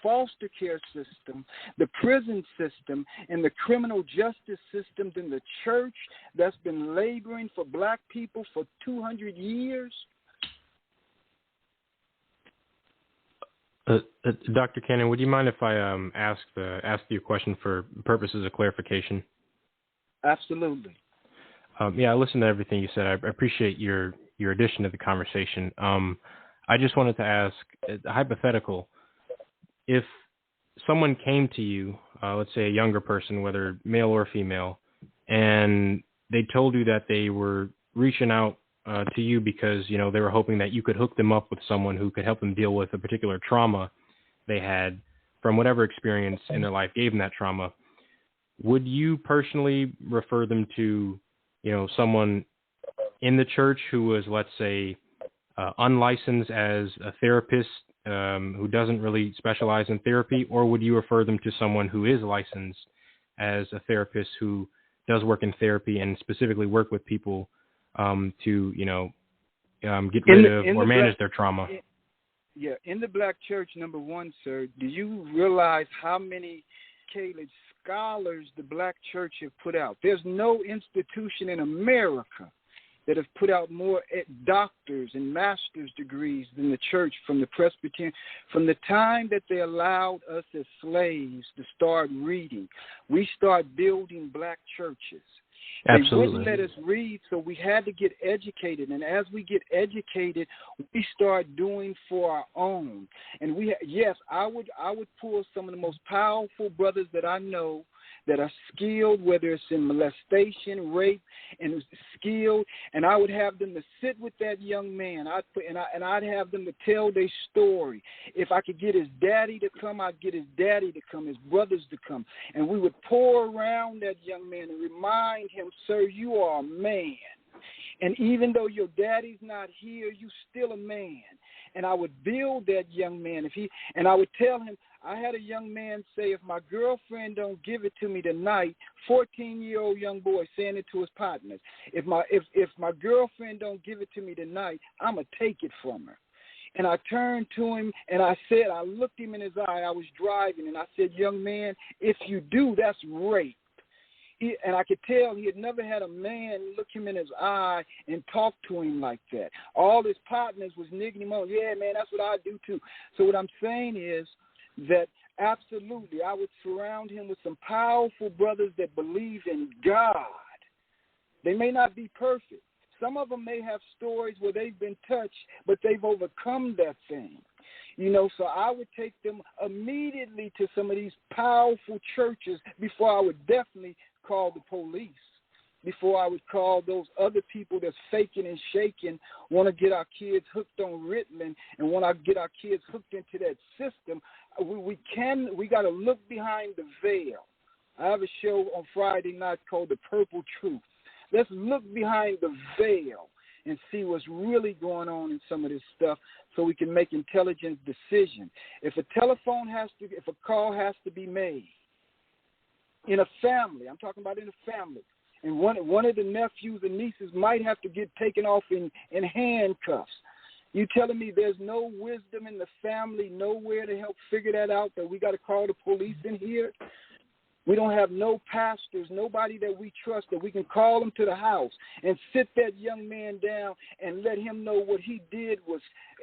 foster care system, the prison system, and the criminal justice system than the church that's been laboring for black people for 200 years? Dr. Cannon, would you mind if I ask you a question for purposes of clarification? Absolutely. Yeah, I listened to everything you said. I appreciate your addition to the conversation. I just wanted to ask, hypothetical, if someone came to you, let's say a younger person, whether male or female, and they told you that they were reaching out to you because, they were hoping that you could hook them up with someone who could help them deal with a particular trauma they had from whatever experience in their life gave them that trauma, would you personally refer them to, someone in the church who was, let's say, unlicensed as a therapist who doesn't really specialize in therapy, or would you refer them to someone who is licensed as a therapist who does work in therapy and specifically work with people to, get rid of or manage their trauma? In the black church, number one, sir, do you realize how many Caleb scholars the black church have put out? There's no institution in America that have put out more doctors and master's degrees than the church from the Presbyterian. From the time that they allowed us as slaves to start reading, we start building black churches. Absolutely. They wouldn't let us read, so we had to get educated. And as we get educated, we start doing for our own. And I would pull some of the most powerful brothers that I know that are skilled, whether it's in molestation, rape, and skilled, and I would have them to sit with that young man. I'd have them to tell their story. If I could get his daddy to come, I'd get his daddy to come, his brothers to come, and we would pour around that young man and remind him, sir, you are a man. And even though your daddy's not here, you still a man. And I would build that young man. And I would tell him, I had a young man say, if my girlfriend don't give it to me tonight, 14-year-old young boy saying it to his partners, if my girlfriend don't give it to me tonight, I'm going to take it from her. And I turned to him and I looked him in his eye. I was driving and I said, young man, if you do, that's rape. And I could tell he had never had a man look him in his eye and talk to him like that. All his partners was nigging him on. Yeah, man, that's what I do too. So what I'm saying is that absolutely I would surround him with some powerful brothers that believe in God. They may not be perfect. Some of them may have stories where they've been touched, but they've overcome that thing. So I would take them immediately to some of these powerful churches before I would definitely call the police, before I would call those other people that's faking and shaking, want to get our kids hooked on Ritalin and want to get our kids hooked into that system. We got to look behind the veil. I have a show on Friday night called The Purple Truth. Let's look behind the veil and see what's really going on in some of this stuff so we can make intelligent decisions. If a call has to be made in a family, I'm talking about in a family, and one of the nephews and nieces might have to get taken off in handcuffs. You telling me there's no wisdom in the family, nowhere to help figure that out, that we got to call the police in here? We don't have no pastors, nobody that we trust that we can call him to the house and sit that young man down and let him know what he did was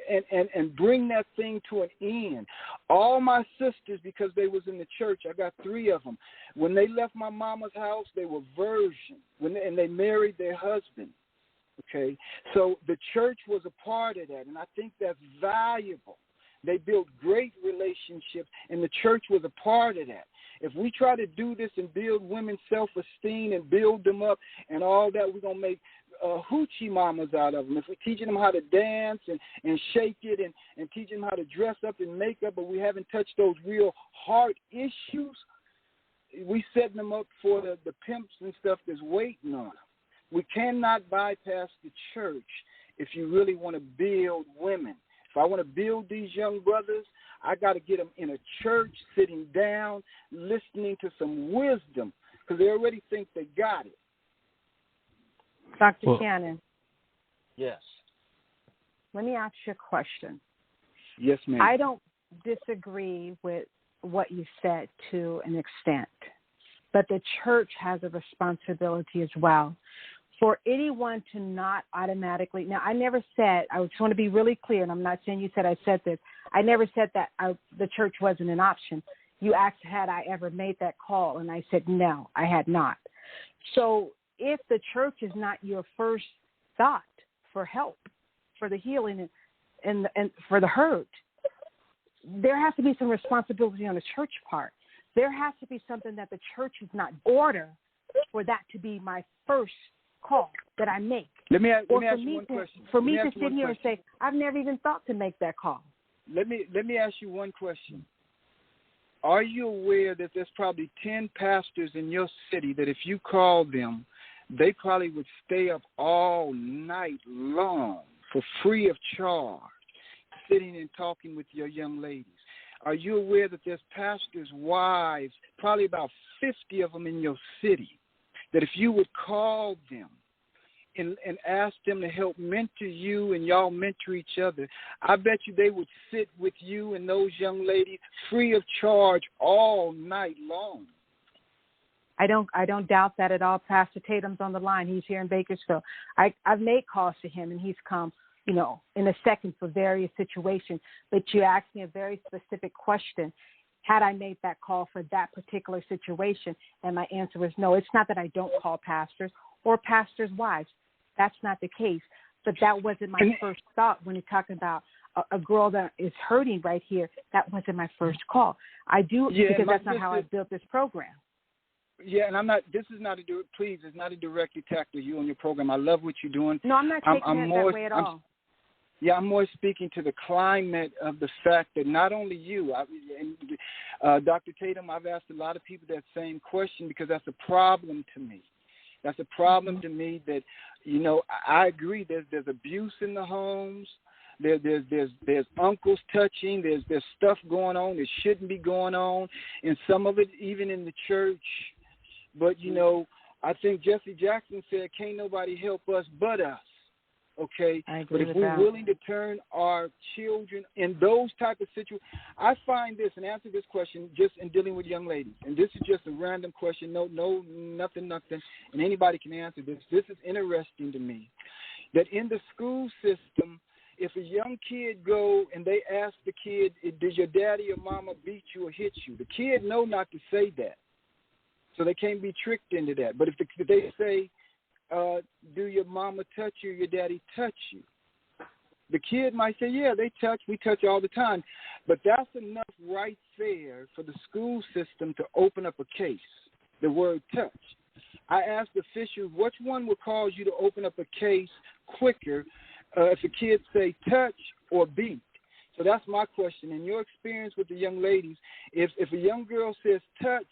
and bring that thing to an end. All my sisters, because they was in the church, I got 3 of them. When they left my mama's house, they were virgins, and they married their husband. Okay, so the church was a part of that, and I think that's valuable. They built great relationships, and the church was a part of that. If we try to do this and build women's self-esteem and build them up and all that, we're going to make hoochie mamas out of them. If we're teaching them how to dance and shake it and teaching them how to dress up and make up, but we haven't touched those real heart issues, we setting them up for the pimps and stuff that's waiting on them. We cannot bypass the church if you really want to build women. If I want to build these young brothers, I got to get them in a church, sitting down, listening to some wisdom, because they already think they got it. Dr. Cannon. Yes. Let me ask you a question. Yes, ma'am. I don't disagree with what you said to an extent, but the church has a responsibility as well. For anyone to not automatically, now I never said, I just want to be really clear, and I'm not saying you said I said this. I never said that the church wasn't an option. You asked, had I ever made that call? And I said, no, I had not. So if the church is not your first thought for help, for the healing and for the hurt, there has to be some responsibility on the church part. There has to be something that the church is not order for that to be my first call that I make. Let me ask you one question. For me to sit here and say, I've never even thought to make that call. Let me ask you one question. Are you aware that there's probably 10 pastors in your city that if you call them, they probably would stay up all night long for free of charge, sitting and talking with your young ladies? Are you aware that there's pastors' wives, probably about 50 of them in your city, that if you would call them and ask them to help mentor you and y'all mentor each other, I bet you they would sit with you and those young ladies free of charge all night long. I don't doubt that at all. Pastor Tatum's on the line. He's here in Bakersfield. I've made calls to him, and he's come, in a second for various situations. But you asked me a very specific question. Had I made that call for that particular situation? And my answer was no. It's not that I don't call pastors or pastors' wives. That's not the case. But that wasn't my first thought when you're talking about a girl that is hurting right here. That wasn't my first call. I do, because that's not how I built this program. Yeah, and I'm not. This is not please. It's not a direct attack to you on your program. I love what you're doing. No, I'm not taking it that way at all. I'm more speaking to the climate of the fact that not only you, Dr. Tatum, I've asked a lot of people that same question because that's a problem to me. That's a problem to me that, I agree. There's abuse in the homes. There's uncles touching. There's stuff going on that shouldn't be going on, and some of it even in the church. But I think Jesse Jackson said, "Can't nobody help us but us." Okay, but if we're willing to turn our children in those type of situations, I find this, and answer this question just in dealing with young ladies, and this is just a random question, no, nothing, and anybody can answer this. This is interesting to me, that in the school system, if a young kid go and they ask the kid, did your daddy or mama beat you or hit you? The kid know not to say that, so they can't be tricked into that. But if they say, do your mama touch you, your daddy touch you? The kid might say, yeah, we touch all the time. But that's enough right there for the school system to open up a case, the word touch. I asked officials, which one would cause you to open up a case quicker if the kids say touch or beat? So that's my question. In your experience with the young ladies, if a young girl says touch,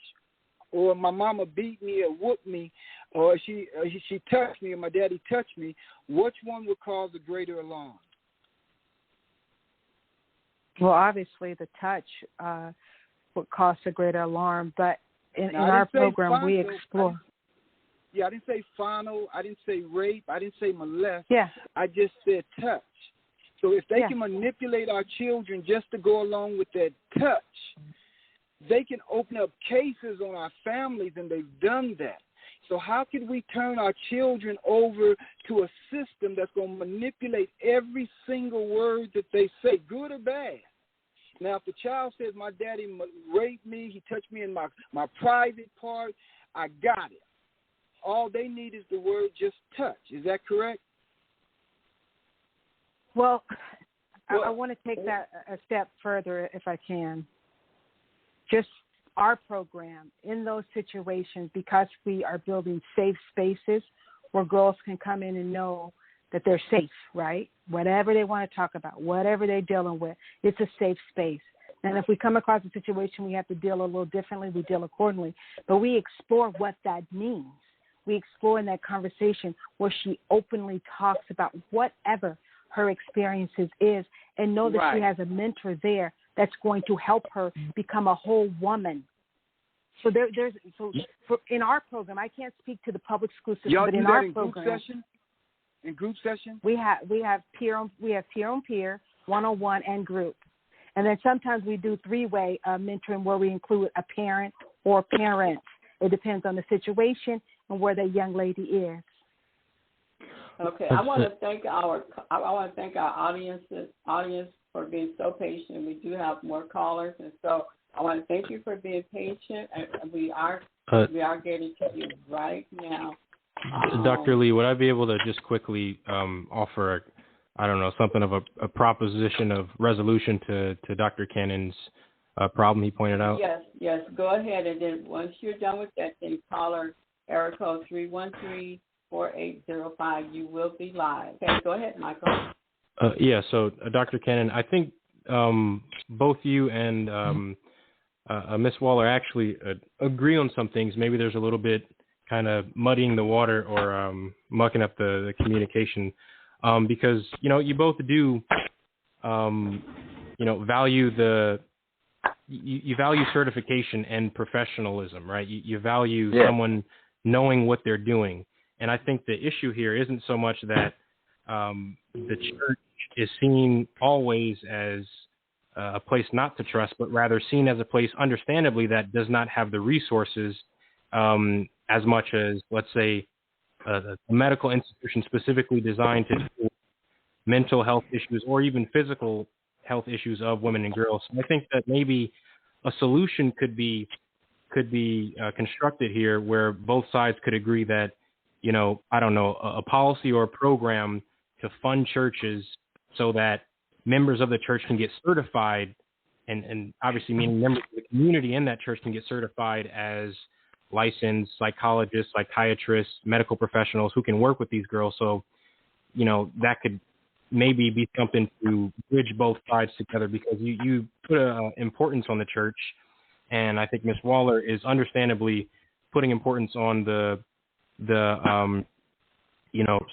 or my mama beat me or whooped me, or she touched me or my daddy touched me, which one would cause a greater alarm? Well, obviously the touch would cause a greater alarm, but in our program we explore. I didn't say final. I didn't say rape. I didn't say molest. Yeah. I just said touch. So if they can manipulate our children just to go along with that touch, they can open up cases on our families, and they've done that. So how can we turn our children over to a system that's going to manipulate every single word that they say, good or bad? Now, if the child says, my daddy raped me, he touched me in my private part, I got it. All they need is the word just touch. Is that correct? Well, I want to take that a step further if I can. Just our program in those situations, because we are building safe spaces where girls can come in and know that they're safe, right? Whatever they want to talk about, whatever they're dealing with, it's a safe space. And if we come across a situation we have to deal a little differently, we deal accordingly. But we explore what that means. We explore in that conversation where she openly talks about whatever her experiences is, and know that she has a mentor there that's going to help her become a whole woman. So in our program, I can't speak to the public school system, but in our program, in group session, we have peer on peer, one-on-one, and group, and then sometimes we do three-way mentoring where we include a parent or parents. It depends on the situation and where the young lady is. Okay, I want to thank our audience for being so patient. We do have more callers, and so I want to thank you for being patient. And we are getting to you right now. Dr. Lee, would I be able to just quickly offer, something of a proposition of resolution to Dr. Cannon's problem he pointed out? Yes. Go ahead, and then once you're done with that, then caller area code 313-4805. You will be live. Okay, go ahead, Michael. So Dr. Cannon, I think both you and Ms. Waller actually agree on some things. Maybe there's a little bit kind of muddying the water or mucking up the communication because, you both do, value you value certification and professionalism, right? You value someone knowing what they're doing. And I think the issue here isn't so much that the church is seen always as a place not to trust, but rather seen as a place, understandably, that does not have the resources as much as, let's say, a medical institution specifically designed to deal with mental health issues or even physical health issues of women and girls. So I think that maybe a solution could be constructed here where both sides could agree that, a policy or a program to fund churches so that members of the church can get certified, and obviously meaning members of the community in that church can get certified as licensed psychologists, psychiatrists, medical professionals who can work with these girls. So, that could maybe be something to bridge both sides together, because you put importance on the church, and I think Ms. Waller is understandably putting importance on the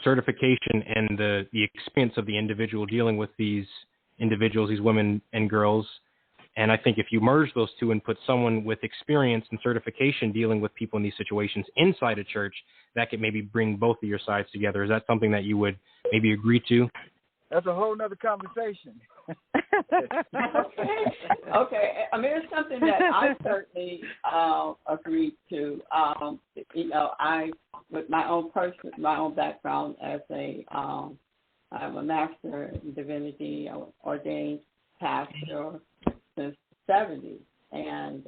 certification and the experience of the individual dealing with these individuals, these women and girls. And I think if you merge those two and put someone with experience and certification dealing with people in these situations inside a church, that could maybe bring both of your sides together. Is that something that you would maybe agree to? That's a whole nother conversation. Okay. I mean, it's something that I certainly agreed to. I, with my own background as I'm a master in divinity, ordained pastor since the 70s. And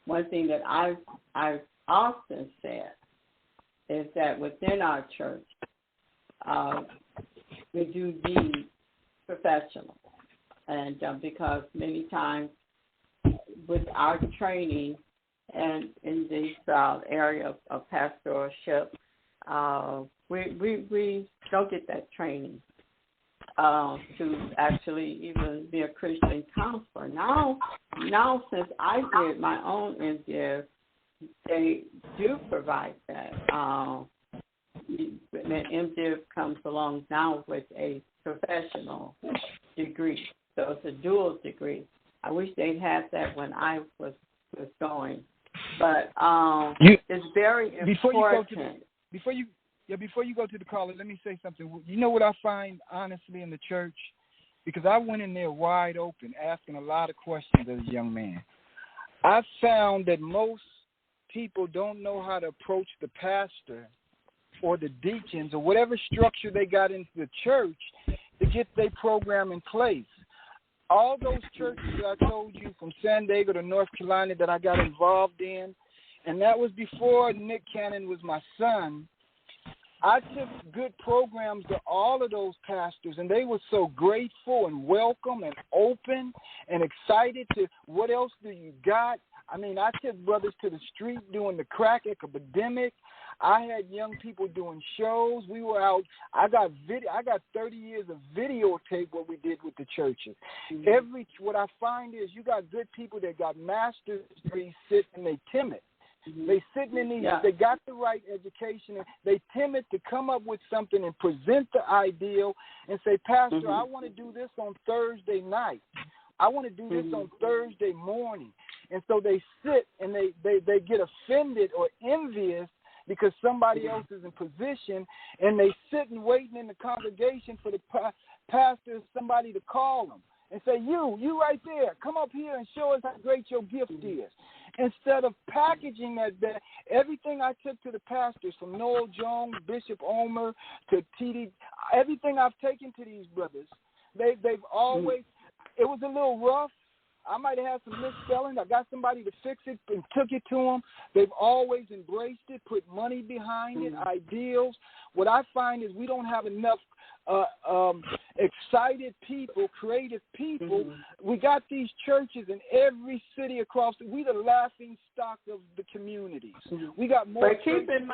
one thing that I've often said is that within our church, we do need professionals. And because many times with our training and in this area of pastoralship, we don't get that training to actually even be a Christian counselor. Now since I did my own MDiv, they do provide that. MDiv comes along now with a professional degree, so it's a dual degree. I wish they'd had that when I was going, but it's very important. Before you go to the caller, let me say something. You know what I find, honestly, in the church? Because I went in there wide open, asking a lot of questions as a young man. I found that most people don't know how to approach the pastor or the deacons or whatever structure they got into the church to get their program in place. All those churches that I told you from San Diego to North Carolina that I got involved in, and that was before Nick Cannon was my son, I took good programs to all of those pastors, and they were so grateful and welcome and open and excited to what else do you got. I mean, I took brothers to the street doing the crack epidemic. I had young people doing shows. We were out. I got 30 years of videotape what we did with the churches. Mm-hmm. What I find is you got good people that got master's degrees sitting and they timid. Mm-hmm. They sitting in these. Yeah. They got the right education. And they timid to come up with something and present the ideal and say, Pastor, mm-hmm. I want to do this on Thursday night. I want to do this mm-hmm. on Thursday morning. And so they sit and they get offended or envious because somebody else is in position, and they sit and waiting in the congregation for the pastor, somebody to call them and say, you right there, come up here and show us how great your gift is. Instead of packaging that, everything I took to the pastors, from Noel Jones, Bishop Omer, to T.D., everything I've taken to these brothers, they've always, it was a little rough. I might have had some misspelling. I got somebody to fix it and took it to them. They've always embraced it, put money behind it, ideals. What I find is we don't have enough excited people, creative people. Mm-hmm. We got these churches in every city across. We the laughing stock of the communities. Mm-hmm. We got more. But keep in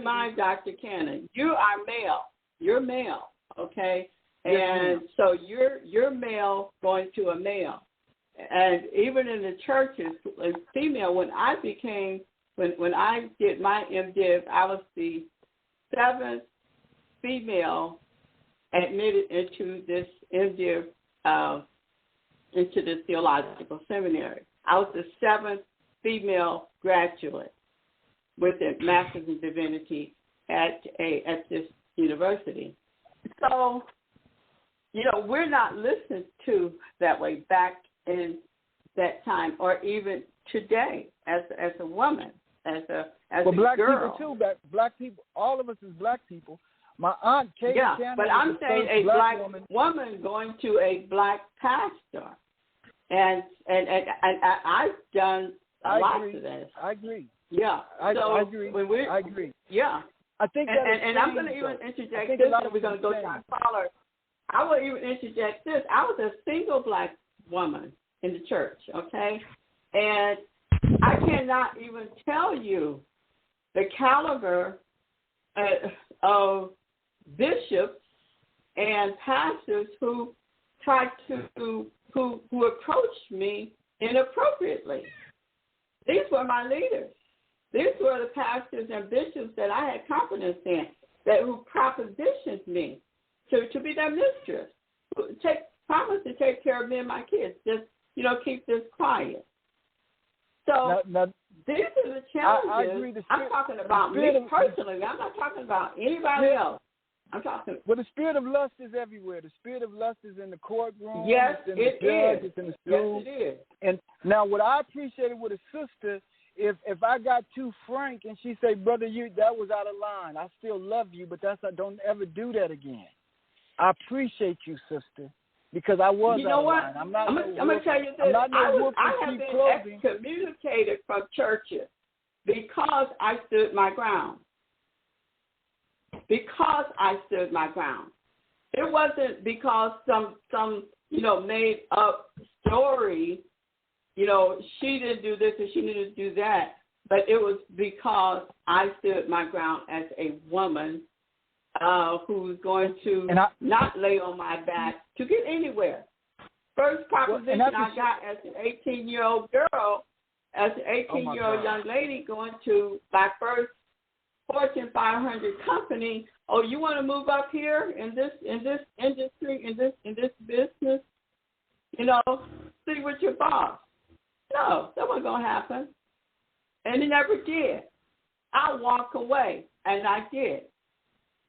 mind, Dr. Cannon, you are male. You're male, okay? And so you're male going to a male. And even in the churches, as female, when I did my MDiv, I was the 7th female admitted into this MDiv, into this theological seminary. I was the 7th female graduate with a Master's in Divinity at this university. So, we're not listened to that way back in that time, or even today, as a woman, as a black girl. People too. Black people, all of us is black people. My aunt Kate Cannon, but I'm saying a black woman going to a black pastor, and I've done a lot of this. I agree. Yeah, I agree. I agree. Yeah, I think and I'm going to even interject this, and we're going to go to our caller. I will even interject this. I was a single black woman in the church, okay? And I cannot even tell you the caliber of bishops and pastors who tried who approached me inappropriately. These were my leaders. These were the pastors and bishops that I had confidence in, who propositioned me to be their mistress. Promise to take care of me and my kids. Just, keep this quiet. So these are the challenges. I agree. I'm talking about me personally. I'm not talking about anybody else. I'm talking. Well, the spirit of lust is everywhere. The spirit of lust is in the courtroom. Yes, it's in the judge, it's in the school. Yes, it is. And now, what I appreciated with a sister, if I got too frank and she say, "Brother, that was out of line. I still love you, but don't ever do that again." I appreciate you, sister, because I was. You know what? I'm going to tell you this. I have been excommunicated from churches because I stood my ground. Because I stood my ground. It wasn't because some made up story. She didn't do this and she didn't do that. But it was because I stood my ground as a woman who's going to not lay on my back to get anywhere. First proposition I got as an 18-year-old girl, as an 18-year-old young lady going to my first Fortune 500 company. Oh, you want to move up here in this industry, in this business? See what your boss. No, that wasn't going to happen. And it never did. I walked away, and I did.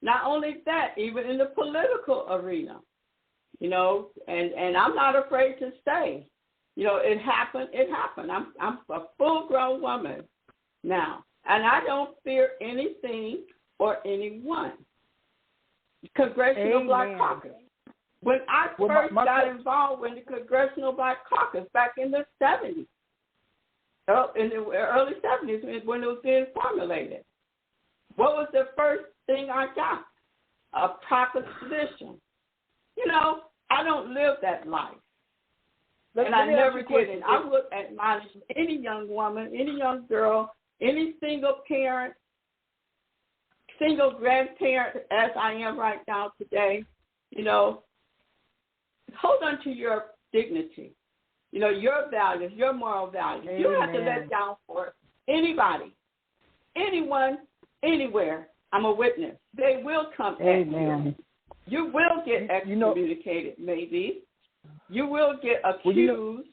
Not only that, even in the political arena, and I'm not afraid to say, it happened. It happened. I'm a full-grown woman now, and I don't fear anything or anyone. Congressional Black Caucus. When I first got involved with the Congressional Black Caucus back in the 70s, in the early 70s when it was being formulated, what was the first thing I got? A proposition. I don't live that life. And I never did it. I would admonish any young woman, any young girl, any single parent, single grandparent, as I am right now today, hold on to your dignity, your values, your moral values. Amen. You don't have to let down for anybody, anyone, anywhere. I'm a witness. They will come at you. You will get excommunicated, maybe. You will get accused.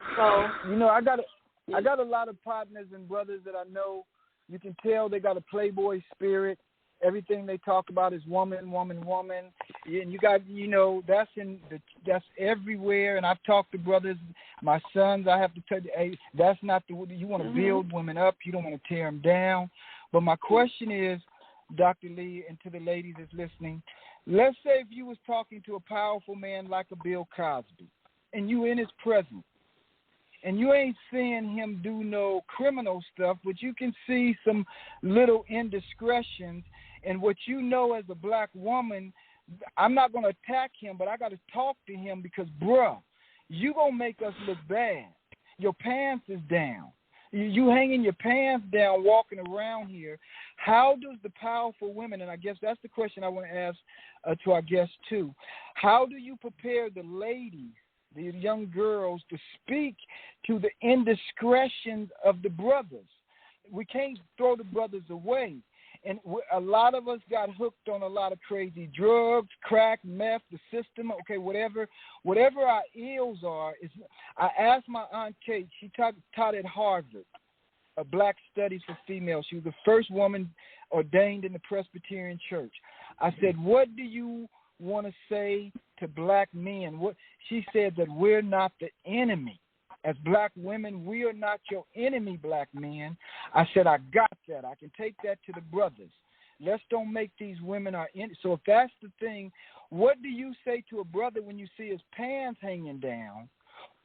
I got a lot of partners and brothers that I know. You can tell they got a playboy spirit. Everything they talk about is woman, woman, woman. And you got, that's everywhere. And I've talked to brothers, my sons. I have to tell you, hey, that's not the way. You want to build women up. You don't want to tear them down. But my question is, Dr. Lee, and to the ladies that's listening, let's say if you was talking to a powerful man like a Bill Cosby, and you in his presence, and you ain't seeing him do no criminal stuff, but you can see some little indiscretions. And what as a black woman, I'm not going to attack him, but I got to talk to him because, bruh, you going to make us look bad. Your pants is down. You hanging your pants down walking around here. How does the powerful women, and I guess that's the question I want to ask to our guests too, how do you prepare the ladies, the young girls, to speak to the indiscretions of the brothers? We can't throw the brothers away. And a lot of us got hooked on a lot of crazy drugs, crack, meth, the system, okay, whatever our ills are. I asked my Aunt Kate, she taught at Harvard, a Black Studies for Females. She was the first woman ordained in the Presbyterian Church. I said, what do you want to say to black men? She said that we're not the enemy. As black women, we are not your enemy, black men. I said, I got that. I can take that to the brothers. Let's don't make these women our enemy. So if that's the thing, what do you say to a brother when you see his pants hanging down?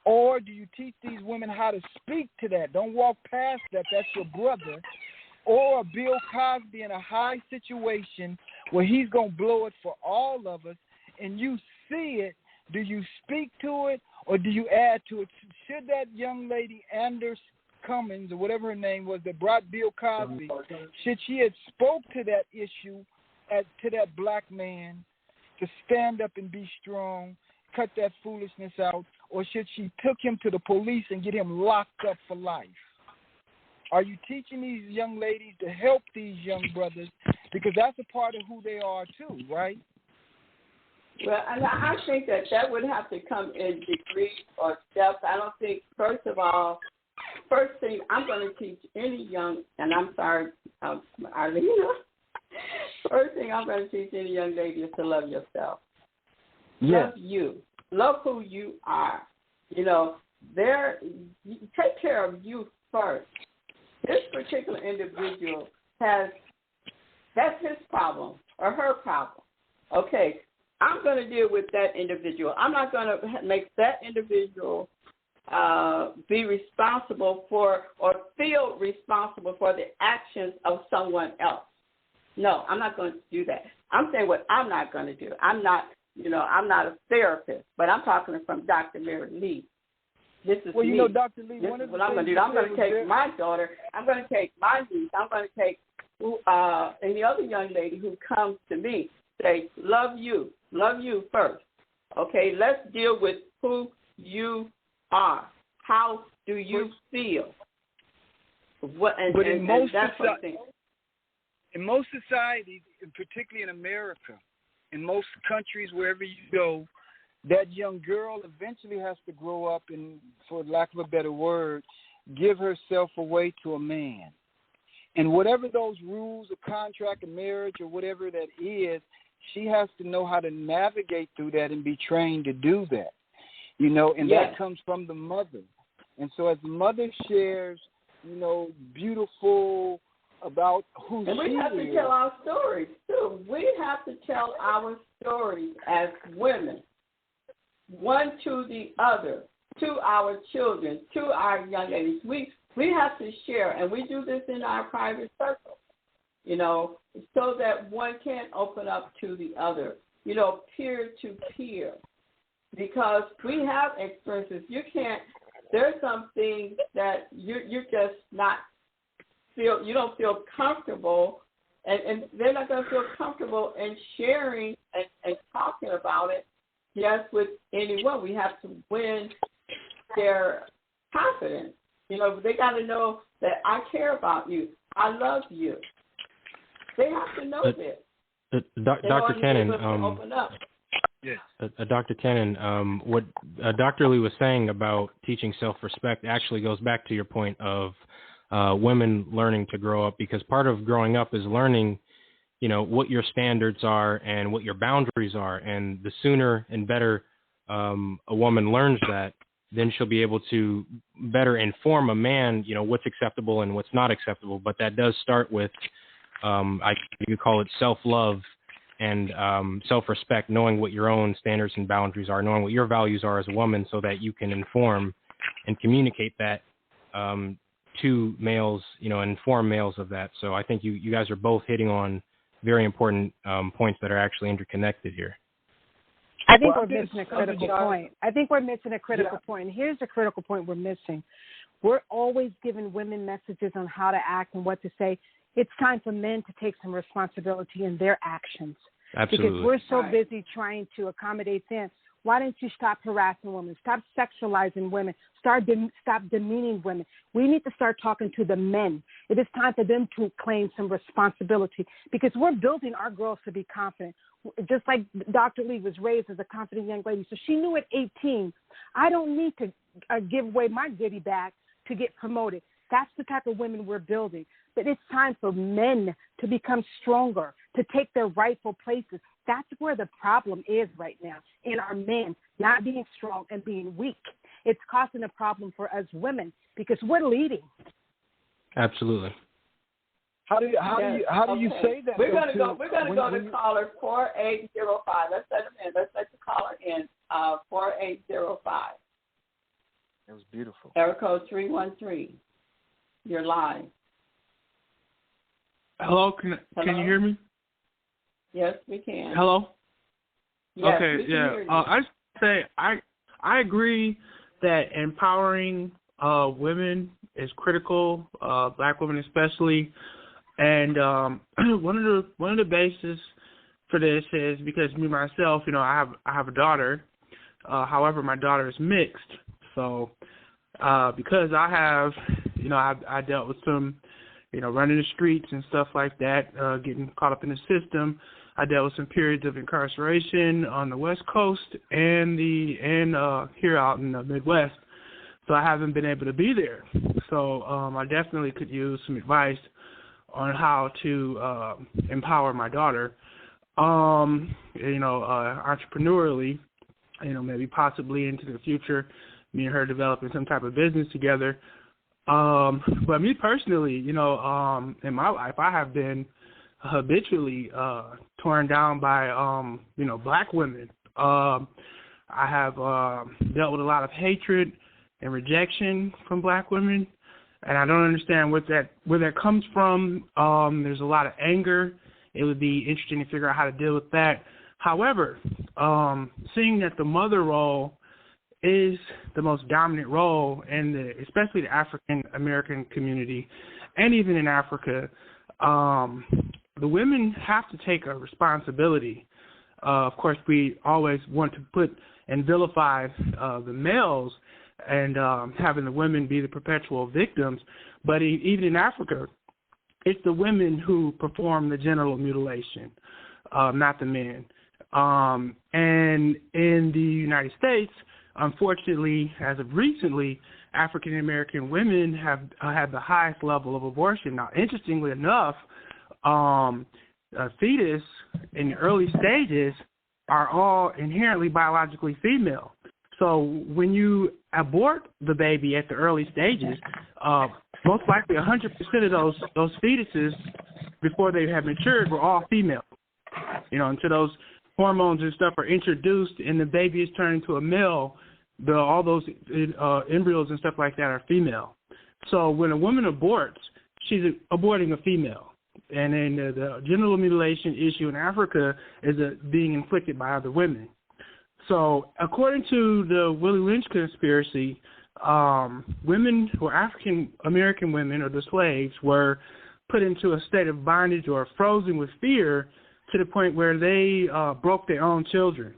Or do you teach these women how to speak to that? Don't walk past that. That's your brother. Or Bill Cosby in a high situation where he's going to blow it for all of us, and you see it. Do you speak to it, or do you add to it? Should that young lady, Anders Cummins, or whatever her name was, that brought Bill Cosby, should she have spoke to that issue, to that black man, to stand up and be strong, cut that foolishness out, or should she took him to the police and get him locked up for life? Are you teaching these young ladies to help these young brothers? Because that's a part of who they are too, right? Well, I think that would have to come in degrees or steps. I don't think, first of all, first thing I'm going to teach any young, and I'm sorry, Arleana, first thing I'm going to teach any young lady is to love yourself. Yes. Love you. Love who you are. Take care of you first. This particular individual that's his problem or her problem. Okay. I'm going to deal with that individual. I'm not going to make that individual be responsible for or feel responsible for the actions of someone else. No, I'm not going to do that. I'm saying what I'm not going to do. I'm not I'm not a therapist, but I'm talking from Dr. Mary Lee. This is well, me. Dr. Lee, this is what I'm going to do. I'm going to take my daughter. I'm going to take my niece. I'm going to take any other young lady who comes to me, say, love you first. Okay, let's deal with who you are. How do you feel? In most societies, and particularly in America, in most countries, wherever you go, that young girl eventually has to grow up and, for lack of a better word, give herself away to a man. And whatever those rules, a contract, a marriage, or whatever that is, she has to know how to navigate through that and be trained to do that. And that comes from the mother. And so as the mother shares, beautiful about who she is. And we have to tell our stories, too. We have to tell our stories as women, one to the other, to our children, to our young ladies. We have to share, and we do this in our private circle, so that one can open up to the other, peer to peer, because we have experiences. There's some things that you're just not you don't feel comfortable, and they're not going to feel comfortable in sharing and talking about it just with anyone. We have to win their confidence. They got to know that I care about you. I love you. They have to know this. Dr. Cannon, open up. Yes. Dr. Cannon, what Dr. Lee was saying about teaching self-respect actually goes back to your point of women learning to grow up, because part of growing up is learning, what your standards are and what your boundaries are. And the sooner and better a woman learns that, then she'll be able to better inform a man, what's acceptable and what's not acceptable. But that does start with, you could call it self-love and self-respect, knowing what your own standards and boundaries are, knowing what your values are as a woman, so that you can inform and communicate that to males, inform males of that. So I think you guys are both hitting on very important points that are actually interconnected here. I think we're missing a critical point. And here's the critical point we're missing. We're always giving women messages on how to act and what to say. It's time for men to take some responsibility in their actions. Absolutely. Because we're so busy trying to accommodate them. Why don't you stop harassing women? Stop sexualizing women. Stop demeaning women. We need to start talking to the men. It is time for them to claim some responsibility, because we're building our girls to be confident. Just like Dr. Lee was raised as a confident young lady. So she knew at 18, I don't need to give away my goodie bag to get promoted. That's the type of women we're building. But it's time for men to become stronger, to take their rightful places. That's where the problem is right now, in our men not being strong and being weak. It's causing a problem for us women because we're leading. Absolutely. How do you say that? We're going to go to caller 4805. Let's let him in. Let's let the caller in. 4805. That was beautiful. Area code 313. You're live. Hello, can you hear me? Yes, we can. Hello? Yes, okay, we can yeah. hear you. I say I agree that empowering women is critical, black women especially. And one of the bases for this is because me myself, I have a daughter. However, my daughter is mixed. So because I have, I dealt with some, running the streets and stuff like that, getting caught up in the system. I dealt with some periods of incarceration on the West Coast and here out in the Midwest. So I haven't been able to be there. So I definitely could use some advice on how to empower my daughter, entrepreneurially, maybe possibly into the future, me and her developing some type of business together. But me personally, in my life, I have been habitually torn down by, black women. I have dealt with a lot of hatred and rejection from black women, and I don't understand where that comes from. There's a lot of anger. It would be interesting to figure out how to deal with that. However, seeing that the mother role is the most dominant role in especially the African American community, and even in Africa, the women have to take a responsibility. Of course, we always want to put and vilify the males and having the women be the perpetual victims, but even in Africa, it's the women who perform the genital mutilation, not the men. And in the United States, unfortunately, as of recently, African American women have had the highest level of abortion. Now, interestingly enough, fetus in the early stages are all inherently biologically female. So when you abort the baby at the early stages, most likely 100% of those fetuses before they have matured were all female. Until those hormones and stuff are introduced and the baby is turned into a male, all those embryos and stuff like that are female. So when a woman aborts, she's aborting a female. And then the genital mutilation issue in Africa is being inflicted by other women. So according to the Willie Lynch conspiracy, women who are African American women or the slaves were put into a state of bondage or frozen with fear to the point where they broke their own children.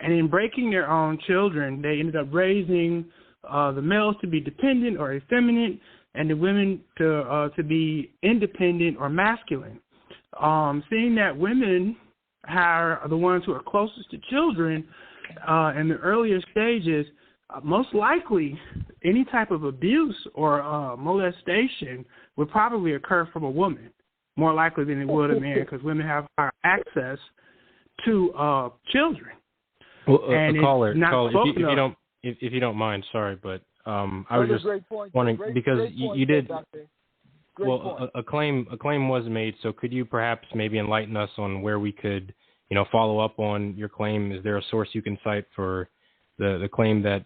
And in breaking their own children, they ended up raising the males to be dependent or effeminate, and the women to be independent or masculine. Seeing that women are the ones who are closest to children in the earlier stages, most likely any type of abuse or molestation would probably occur from a woman, more likely than it would a man, because women have access to children. Well, caller, if you don't mind, sorry, but I was just wondering because you did. Well, a claim was made. So could you perhaps maybe enlighten us on where we could, follow up on your claim? Is there a source you can cite for the claim that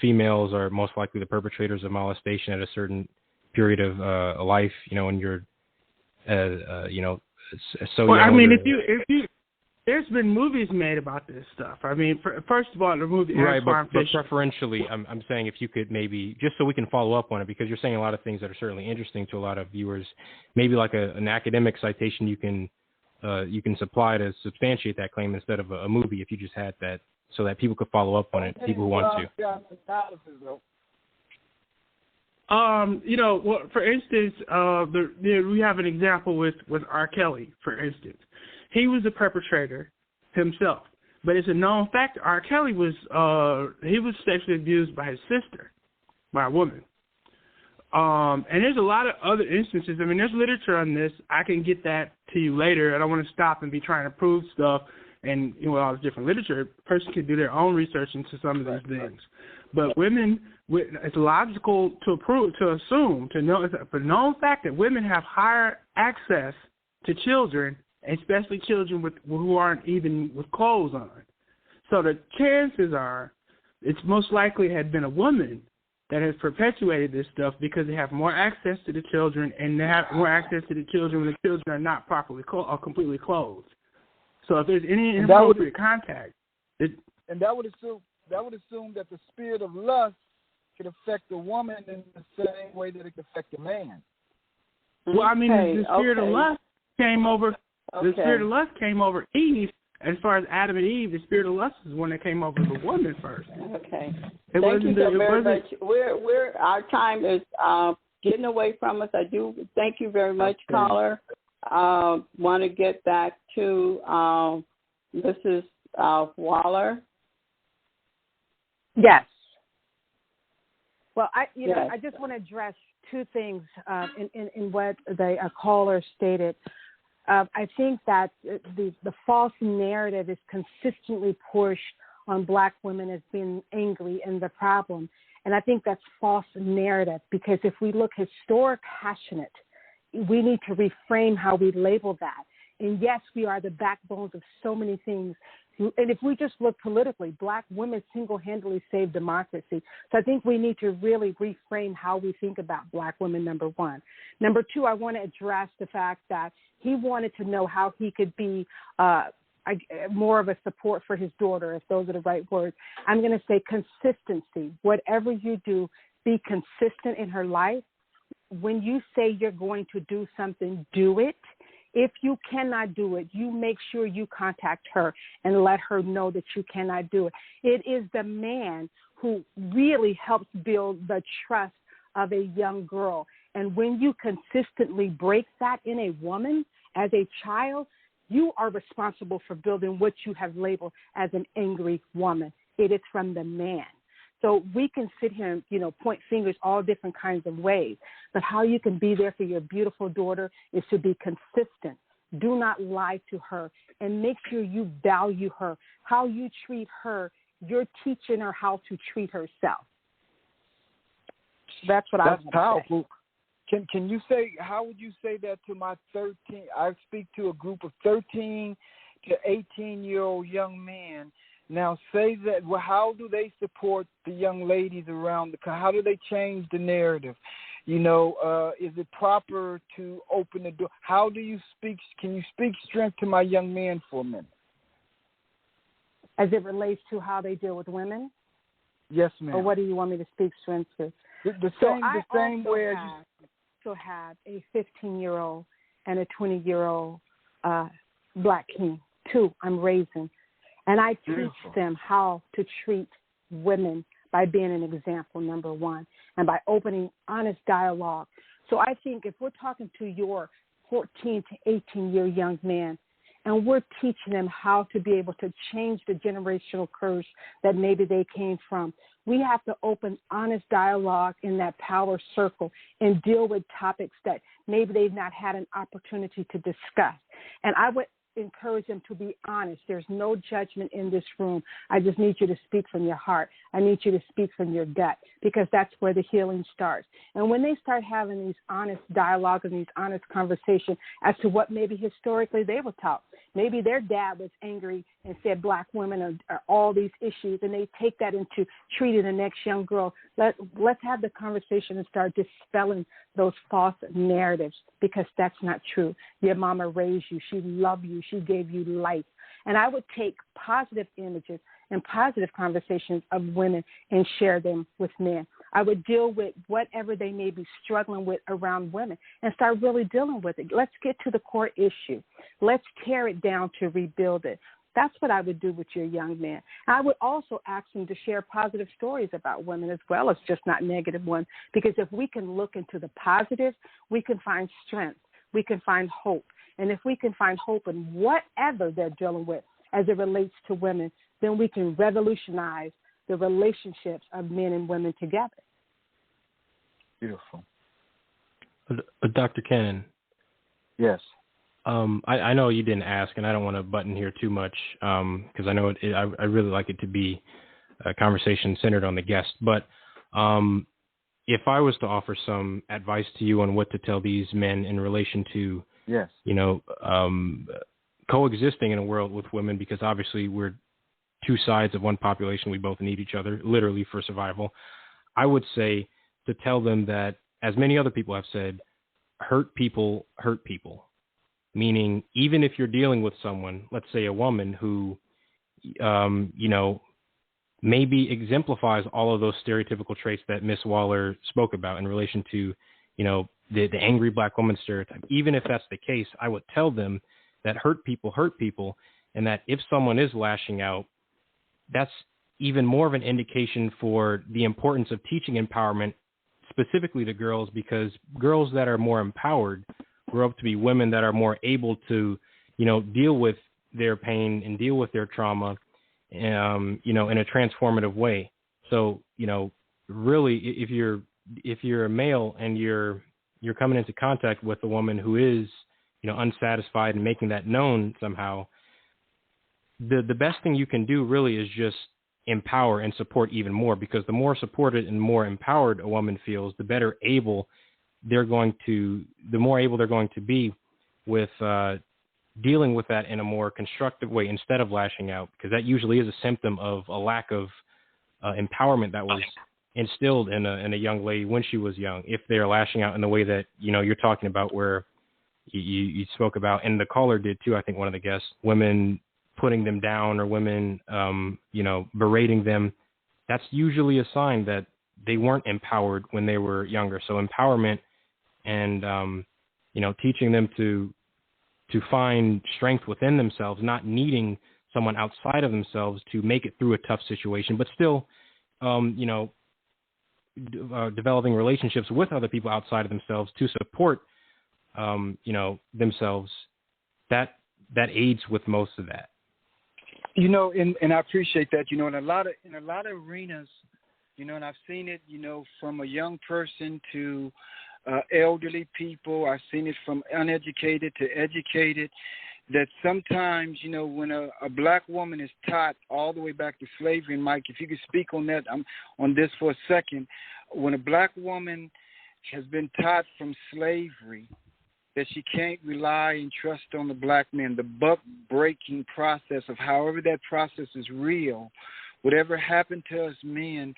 females are most likely the perpetrators of molestation at a certain period of life? When you're, so. Well, I mean, if you. There's been movies made about this stuff. I mean, first of all, the movie right, but preferentially, I'm saying if you could maybe, just so we can follow up on it, because you're saying a lot of things that are certainly interesting to a lot of viewers, maybe like an academic citation you can supply to substantiate that claim instead of a movie, if you just had that, so that people could follow up on it, people who want to. Well, for instance, we have an example with R. Kelly, for instance. He was the perpetrator himself, but it's a known fact R. Kelly was sexually abused by his sister, by a woman. And there's a lot of other instances. I mean, there's literature on this. I can get that to you later. I don't want to stop and be trying to prove stuff and all this different literature. A person can do their own research into some of these things. But women, it's logical to assume, it's a known fact that women have higher access to children, especially children who aren't even with clothes on. So the chances are it's most likely had been a woman that has perpetuated this stuff because they have more access to the children, and they have more access to the children when the children are not properly or completely clothed. So if there's any inappropriate contact, that would assume that the spirit of lust could affect the woman in the same way that it could affect the man. Well, I mean, the spirit of lust came over. The spirit of lust came over Eve. As far as Adam and Eve, the spirit of lust is one that came over the woman first. Okay. Thank you so very much. Our time is getting away from us. I do thank you very much, caller. Want to get back to Mrs. Waller. Yes. Well, I just want to address two things in what the caller stated. I think that the false narrative is consistently pushed on Black women as being angry and the problem. And I think that's false narrative, because if we look historic, passionate, we need to reframe how we label that. And yes, we are the backbones of so many things. And if we just look politically, Black women single-handedly saved democracy. So I think we need to really reframe how we think about Black women, number one. Number two, I want to address the fact that he wanted to know how he could be more of a support for his daughter, if those are the right words. I'm going to say consistency. Whatever you do, be consistent in her life. When you say you're going to do something, do it. If you cannot do it, you make sure you contact her and let her know that you cannot do it. It is the man who really helps build the trust of a young girl. And when you consistently break that in a woman as a child, you are responsible for building what you have labeled as an angry woman. It is from the man. So we can sit here and, point fingers all different kinds of ways. But how you can be there for your beautiful daughter is to be consistent. Do not lie to her, and make sure you value her. How you treat her, you're teaching her how to treat herself. That's what I was going to say. That's powerful. Can you say, how would you say that to my 13? I speak to a group of 13 to 18-year-old young men. Now, say that, well, how do they support the young ladies around how do they change the narrative? Is it proper to open the door? How do you can you speak strength to my young men for a minute? As it relates to how they deal with women? Yes, ma'am. Or what do you want me to speak strength to? The same way I also have a 15-year-old and a 20-year-old black king, 2 I'm raising. And I teach them how to treat women by being an example, number one, and by opening honest dialogue. So I think if we're talking to your 14 to 18-year young man, and we're teaching them how to be able to change the generational curse that maybe they came from, we have to open honest dialogue in that power circle and deal with topics that maybe they've not had an opportunity to discuss. And I would encourage them to be honest. There's no judgment in this room. I just need you to speak from your heart. I need you to speak from your gut, because that's where the healing starts. And when they start having these honest dialogue and these honest conversations as to what maybe historically they were taught, maybe their dad was angry and said black women are all these issues, and they take that into treating the next young girl. Let's have the conversation and start dispelling those false narratives, because that's not true. Your mama raised you. She loved you. She gave you life. And I would take positive images and positive conversations of women and share them with men. I would deal with whatever they may be struggling with around women and start really dealing with it. Let's get to the core issue. Let's tear it down to rebuild it. That's what I would do with your young man. I would also ask them to share positive stories about women as well as just not negative ones, because if we can look into the positive, we can find strength. We can find hope. And if we can find hope in whatever they're dealing with as it relates to women, then we can revolutionize the relationships of men and women together. Beautiful. Dr. Cannon. Yes. I know you didn't ask, and I don't want to butt in here too much, because I know I really like it to be a conversation centered on the guest. But if I was to offer some advice to you on what to tell these men in relation to, yes, coexisting in a world with women, because obviously we're two sides of one population. We both need each other, literally, for survival. I would say to tell them that, as many other people have said, hurt people hurt people. Meaning, even if you're dealing with someone, let's say a woman who, maybe exemplifies all of those stereotypical traits that Miss Waller spoke about in relation to, the angry black woman stereotype. Even if that's the case, I would tell them that hurt people, and that if someone is lashing out, that's even more of an indication for the importance of teaching empowerment, specifically to girls, because girls that are more empowered grow up to be women that are more able to, deal with their pain and deal with their trauma, in a transformative way. So, really, if you're a male and you're coming into contact with a woman who is, unsatisfied and making that known somehow, the best thing you can do really is just empower and support even more, because the more supported and more empowered a woman feels, the more able they're going to be with dealing with that in a more constructive way instead of lashing out, because that usually is a symptom of a lack of empowerment that was instilled in a young lady when she was young, if they're lashing out in the way that you're talking about, where you spoke about, and the caller did too, I think one of the guests, women putting them down or women, berating them, that's usually a sign that they weren't empowered when they were younger. So empowerment and, teaching them to find strength within themselves, not needing someone outside of themselves to make it through a tough situation, but still, developing relationships with other people outside of themselves to support, themselves. That aids with most of that. And I appreciate that. In a lot of arenas, and I've seen it, from a young person to elderly people. I've seen it from uneducated to educated. That sometimes, when a black woman is taught all the way back to slavery, and Mike, if you could speak on that, on this for a second, when a black woman has been taught from slavery that she can't rely and trust on the black man, the buck-breaking process of however that process is real, whatever happened to us men,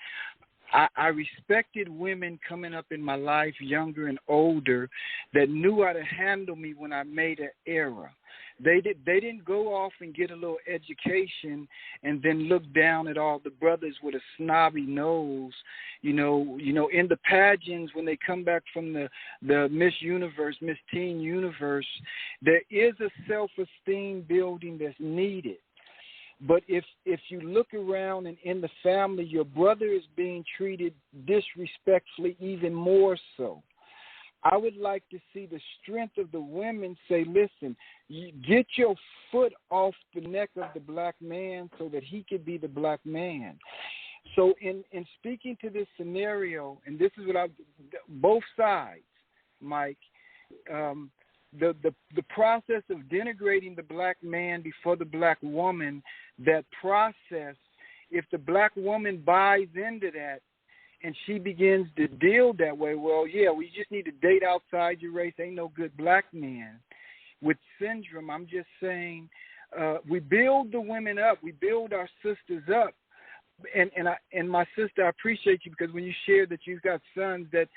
I respected women coming up in my life, younger and older, that knew how to handle me when I made an error. They didn't go off and get a little education and then look down at all the brothers with a snobby nose. In the pageants when they come back from the Miss Universe, Miss Teen Universe, there is a self-esteem building that's needed. But if you look around and in the family, your brother is being treated disrespectfully, even more so. I would like to see the strength of the women say, listen, get your foot off the neck of the black man so that he could be the black man. So in speaking to this scenario, and this is what both sides, Mike, the process of denigrating the black man before the black woman, that process, if the black woman buys into that and she begins to deal that way, well, yeah, we just need to date outside your race. Ain't no good black man. With syndrome, I'm just saying we build the women up. We build our sisters up. And my sister, I appreciate you because when you shared that you've got sons, that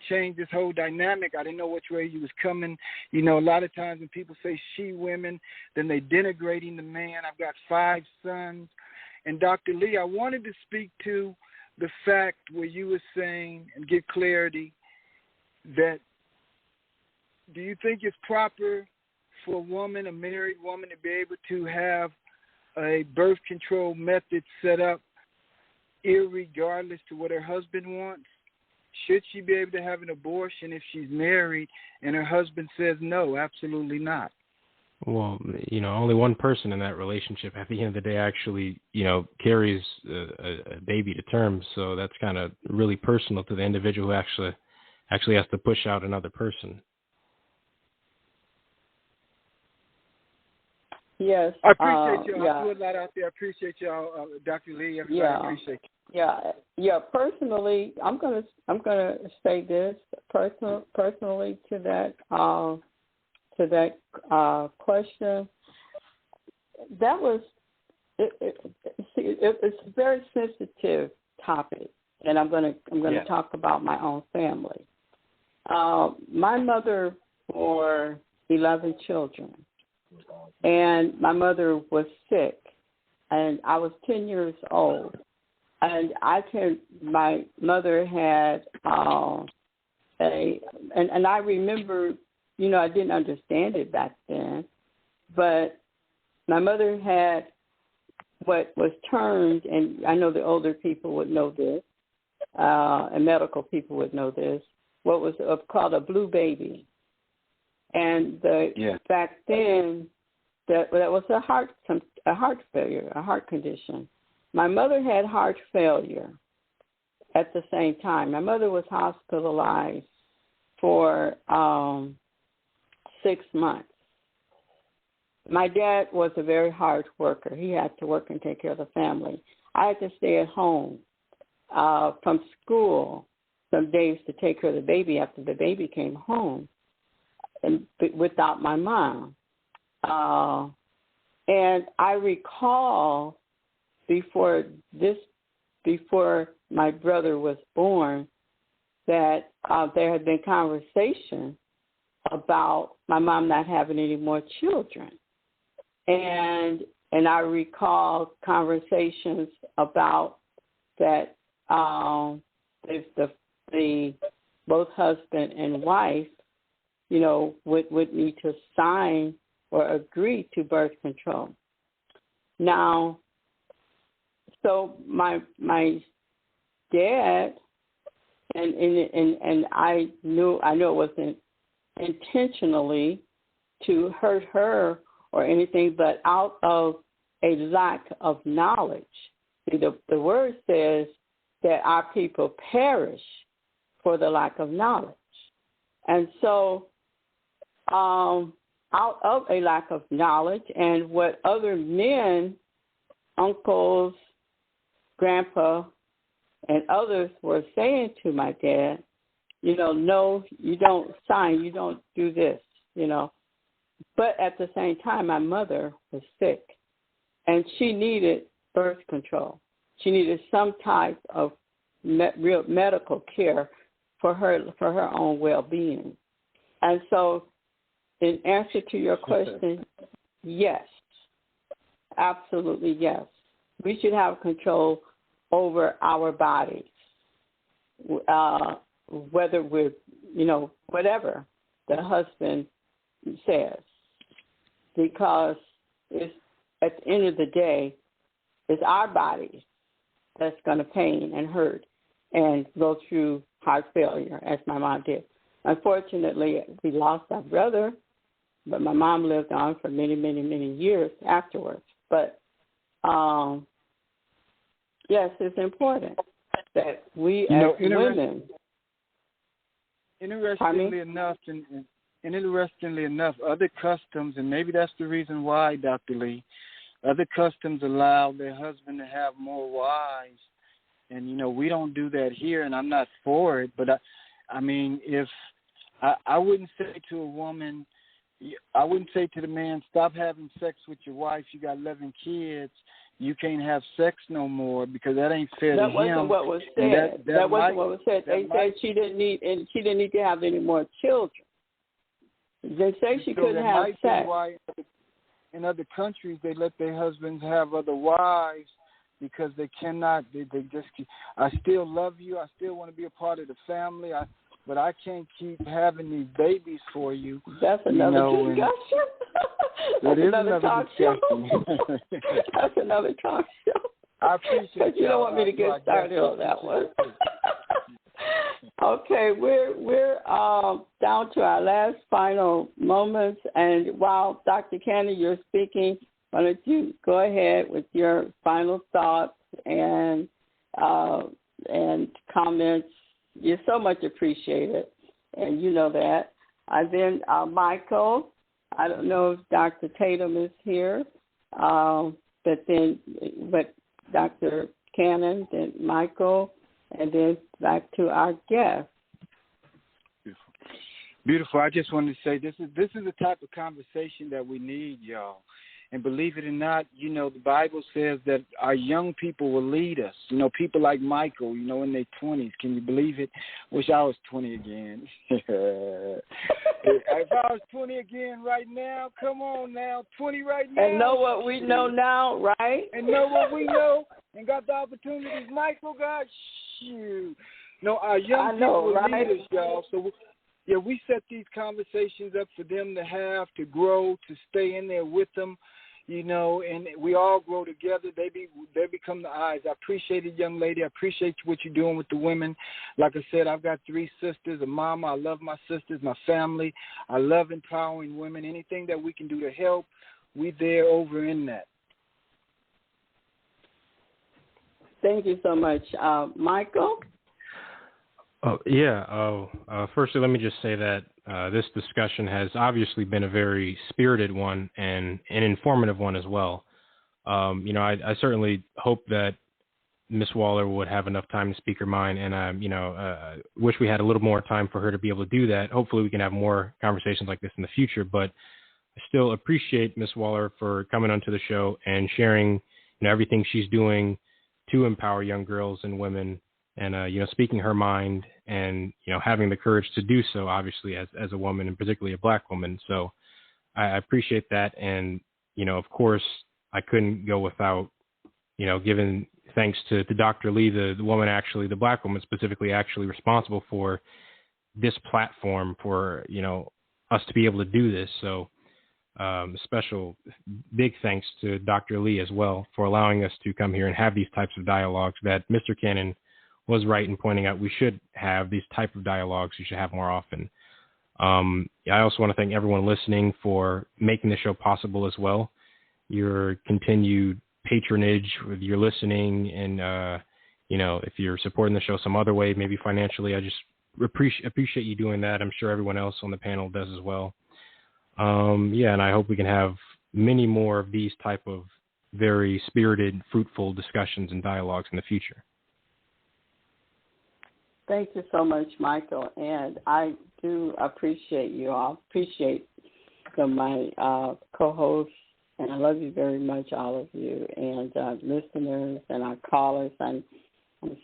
changed this whole dynamic. I didn't know which way you was coming. A lot of times when people say she women, then they denigrating the man. I've got 5 sons. And Dr. Lee, I wanted to speak to the fact where you were saying and get clarity that do you think it's proper for a woman, a married woman, to be able to have a birth control method set up irregardless to what her husband wants? Should she be able to have an abortion if she's married and her husband says no, absolutely not? Well, only one person in that relationship at the end of the day actually, carries a baby to term. So that's kind of really personal to the individual who actually has to push out another person. Yes. I appreciate y'all. Yeah. I threw a lot out there. I appreciate y'all, Dr. Lee. Everybody, I appreciate you. Yeah. Personally, I'm gonna say this personally to that question. That was it's a very sensitive topic, and I'm gonna talk about my own family. My mother bore 11 children. And my mother was sick, and I was 10 years old. And my mother had and I remember, I didn't understand it back then, but my mother had what was termed, and I know the older people would know this, and medical people would know this, what was called a blue baby. And back then, that was a heart failure, a heart condition. My mother had heart failure at the same time. My mother was hospitalized for 6 months. My dad was a very hard worker. He had to work and take care of the family. I had to stay at home from school some days to take care of the baby after the baby came home. And without my mom. And I recall before my brother was born that there had been conversation about my mom not having any more children. And and I recall conversations about that. If the both husband and wife, would need to sign or agree to birth control. Now, so my dad, and I knew it wasn't intentionally to hurt her or anything, but out of a lack of knowledge. See, the word says that our people perish for the lack of knowledge. And so out of a lack of knowledge and what other men, uncles, grandpa, and others were saying to my dad, no, you don't sign, you don't do this, But at the same time, my mother was sick, and she needed birth control. She needed some type of real medical care for her own well-being. And so in answer to your question, yes, absolutely yes. We should have control over our bodies, whether we're, whatever the husband says, because it's, at the end of the day, it's our bodies that's going to pain and hurt and go through heart failure, as my mom did. Unfortunately, we lost our brother, but my mom lived on for many, many, many years afterwards. But, yes, it's important that we as women... Interestingly enough, other customs, and maybe that's the reason why, Dr. Lee, other customs allow their husband to have more wives. And, we don't do that here, and I'm not for it. But, I mean, if I wouldn't say to a woman, I wouldn't say to the man, stop having sex with your wife. You got 11 kids. You can't have sex no more, because that ain't fair to him. That wasn't what was said. That wasn't what was said. They said she didn't need to have any more children. They say she couldn't have sex. Why in other countries they let their husbands have other wives, because they cannot. They just. I still love you. I still want to be a part of the family. But I can't keep having these babies for you. That's another discussion. That's another talk show. That's another talk show. I appreciate it. But you don't want me to get started on that one. Okay, we're down to our last final moments, and while Dr. Cannon, you're speaking, why don't you go ahead with your final thoughts and comments. You're so much appreciated, and you know that. And then Michael, I don't know if Dr. Tatum is here, but Dr. Cannon, then Michael, and then back to our guest. Beautiful. I just wanted to say this is the type of conversation that we need, y'all. And believe it or not, the Bible says that our young people will lead us. People like Michael, in their 20s. Can you believe it? Wish I was 20 again. If I was 20 again right now, come on now, 20 right now. And know what we know now, right? And know what we know and got the opportunities Michael got. Shoot. No, our young people will lead us, y'all. So, we set these conversations up for them to have, to grow, to stay in there with them. And we all grow together. They become the eyes. I appreciate it, young lady. I appreciate what you're doing with the women. Like I said, I've got 3 sisters, a mama. I love my sisters, my family. I love empowering women. Anything that we can do to help, we there over in that. Thank you so much. Michael? Firstly, let me just say that this discussion has obviously been a very spirited one and an informative one as well. I certainly hope that Ms. Waller would have enough time to speak her mind, and wish we had a little more time for her to be able to do that. Hopefully, we can have more conversations like this in the future. But I still appreciate Ms. Waller for coming onto the show and sharing, everything she's doing to empower young girls and women. And, speaking her mind and, having the courage to do so, obviously, as a woman and particularly a black woman. So I appreciate that. And, of course, I couldn't go without, giving thanks to Dr. Lee, the woman actually, the black woman specifically actually responsible for this platform for, us to be able to do this. So special big thanks to Dr. Lee as well for allowing us to come here and have these types of dialogues that Mr. Cannon was right in pointing out. We should have these type of dialogues. We should have more often. I also want to thank everyone listening for making the show possible as well. Your continued patronage with your listening and, if you're supporting the show some other way, maybe financially, I just appreciate you doing that. I'm sure everyone else on the panel does as well. And I hope we can have many more of these type of very spirited, fruitful discussions and dialogues in the future. Thank you so much, Michael. And I do appreciate you. I appreciate my co-hosts, and I love you very much, all of you, and listeners and our callers. I'm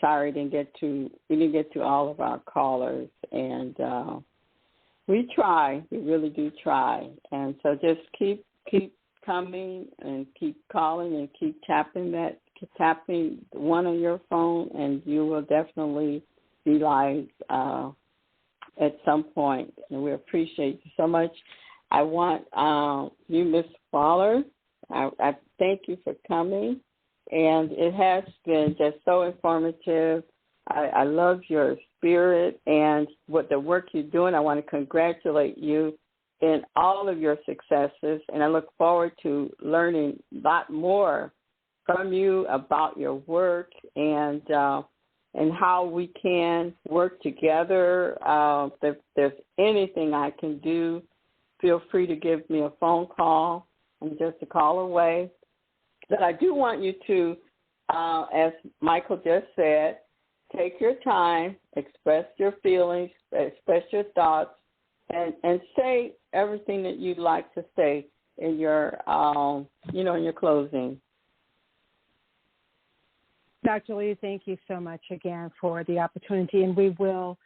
sorry we didn't get to all of our callers, and we try. We really do try. And so just keep coming and keep calling and keep tapping one on your phone, and you will definitely be live at some point. And we appreciate you so much. I want you, Ms. Waller, I thank you for coming. And it has been just so informative. I love your spirit and what the work you're doing. I want to congratulate you in all of your successes, and I look forward to learning a lot more from you about your work and how we can work together. If there's anything I can do, feel free to give me a phone call. I'm just a call away. But I do want you to, as Michael just said, take your time, express your feelings, express your thoughts, and say everything that you'd like to say in your, in your closing. Dr. Lee, thank you so much again for the opportunity, and we will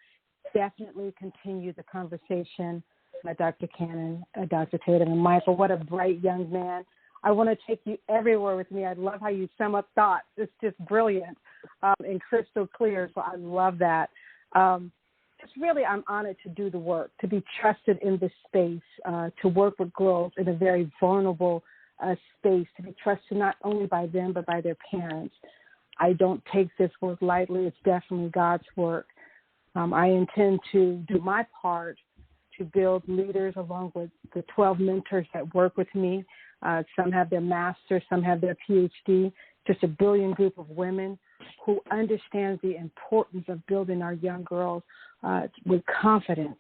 definitely continue the conversation with Dr. Cannon, Dr. Tatum, and Michael. What a bright young man. I want to take you everywhere with me. I love how you sum up thoughts. It's just brilliant and crystal clear, so I love that. I'm honored to do the work, to be trusted in this space, to work with girls in a very vulnerable space, to be trusted not only by them but by their parents. I don't take this work lightly. It's definitely God's work. I intend to do my part to build leaders along with the 12 mentors that work with me. Some have their master's, some have their PhD, just a brilliant group of women who understand the importance of building our young girls with confidence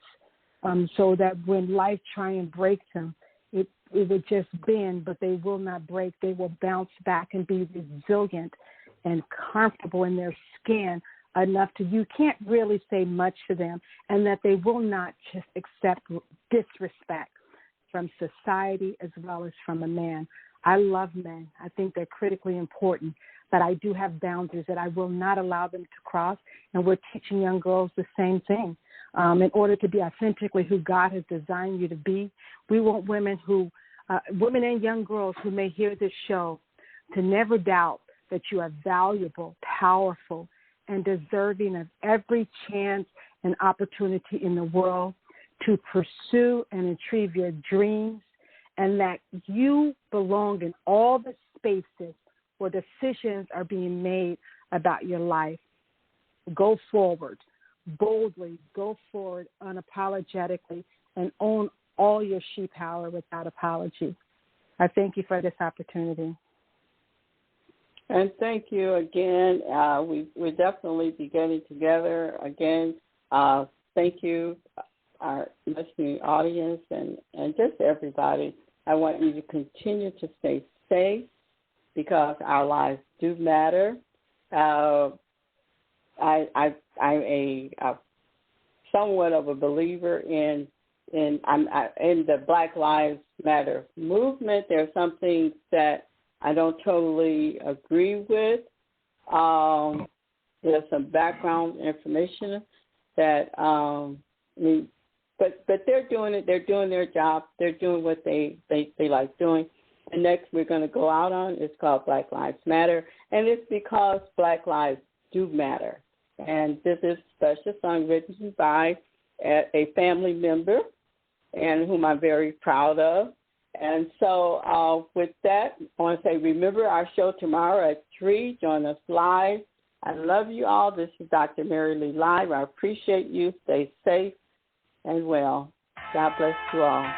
so that when life try and break them, it would just bend, but they will not break. They will bounce back and be resilient and comfortable in their skin enough to you can't really say much to them, and that they will not just accept disrespect from society as well as from a man. I love men. I think they're critically important, but I do have boundaries that I will not allow them to cross, and we're teaching young girls the same thing. In order to be authentically who God has designed you to be, we want women and young girls who may hear this show to never doubt that you are valuable, powerful, and deserving of every chance and opportunity in the world to pursue and achieve your dreams, and that you belong in all the spaces where decisions are being made about your life. Go forward, boldly, go forward unapologetically, and own all your ShePower without apology. I thank you for this opportunity. And thank you again. We'll definitely be getting together again. Thank you, our listening audience, and just everybody. I want you to continue to stay safe because our lives do matter. I'm a somewhat of a believer in the Black Lives Matter movement. There are some things that I don't totally agree with. There's some background information that, but they're doing it. They're doing their job. They're doing what they like doing. The next we're going to go out on is called Black Lives Matter, and it's because Black lives do matter. And this is a special song written by a family member and whom I'm very proud of. And so with that, I want to say remember our show tomorrow at 3. Join us live. I love you all. This is Dr. Mary Lee Live. I appreciate you. Stay safe and well. God bless you all.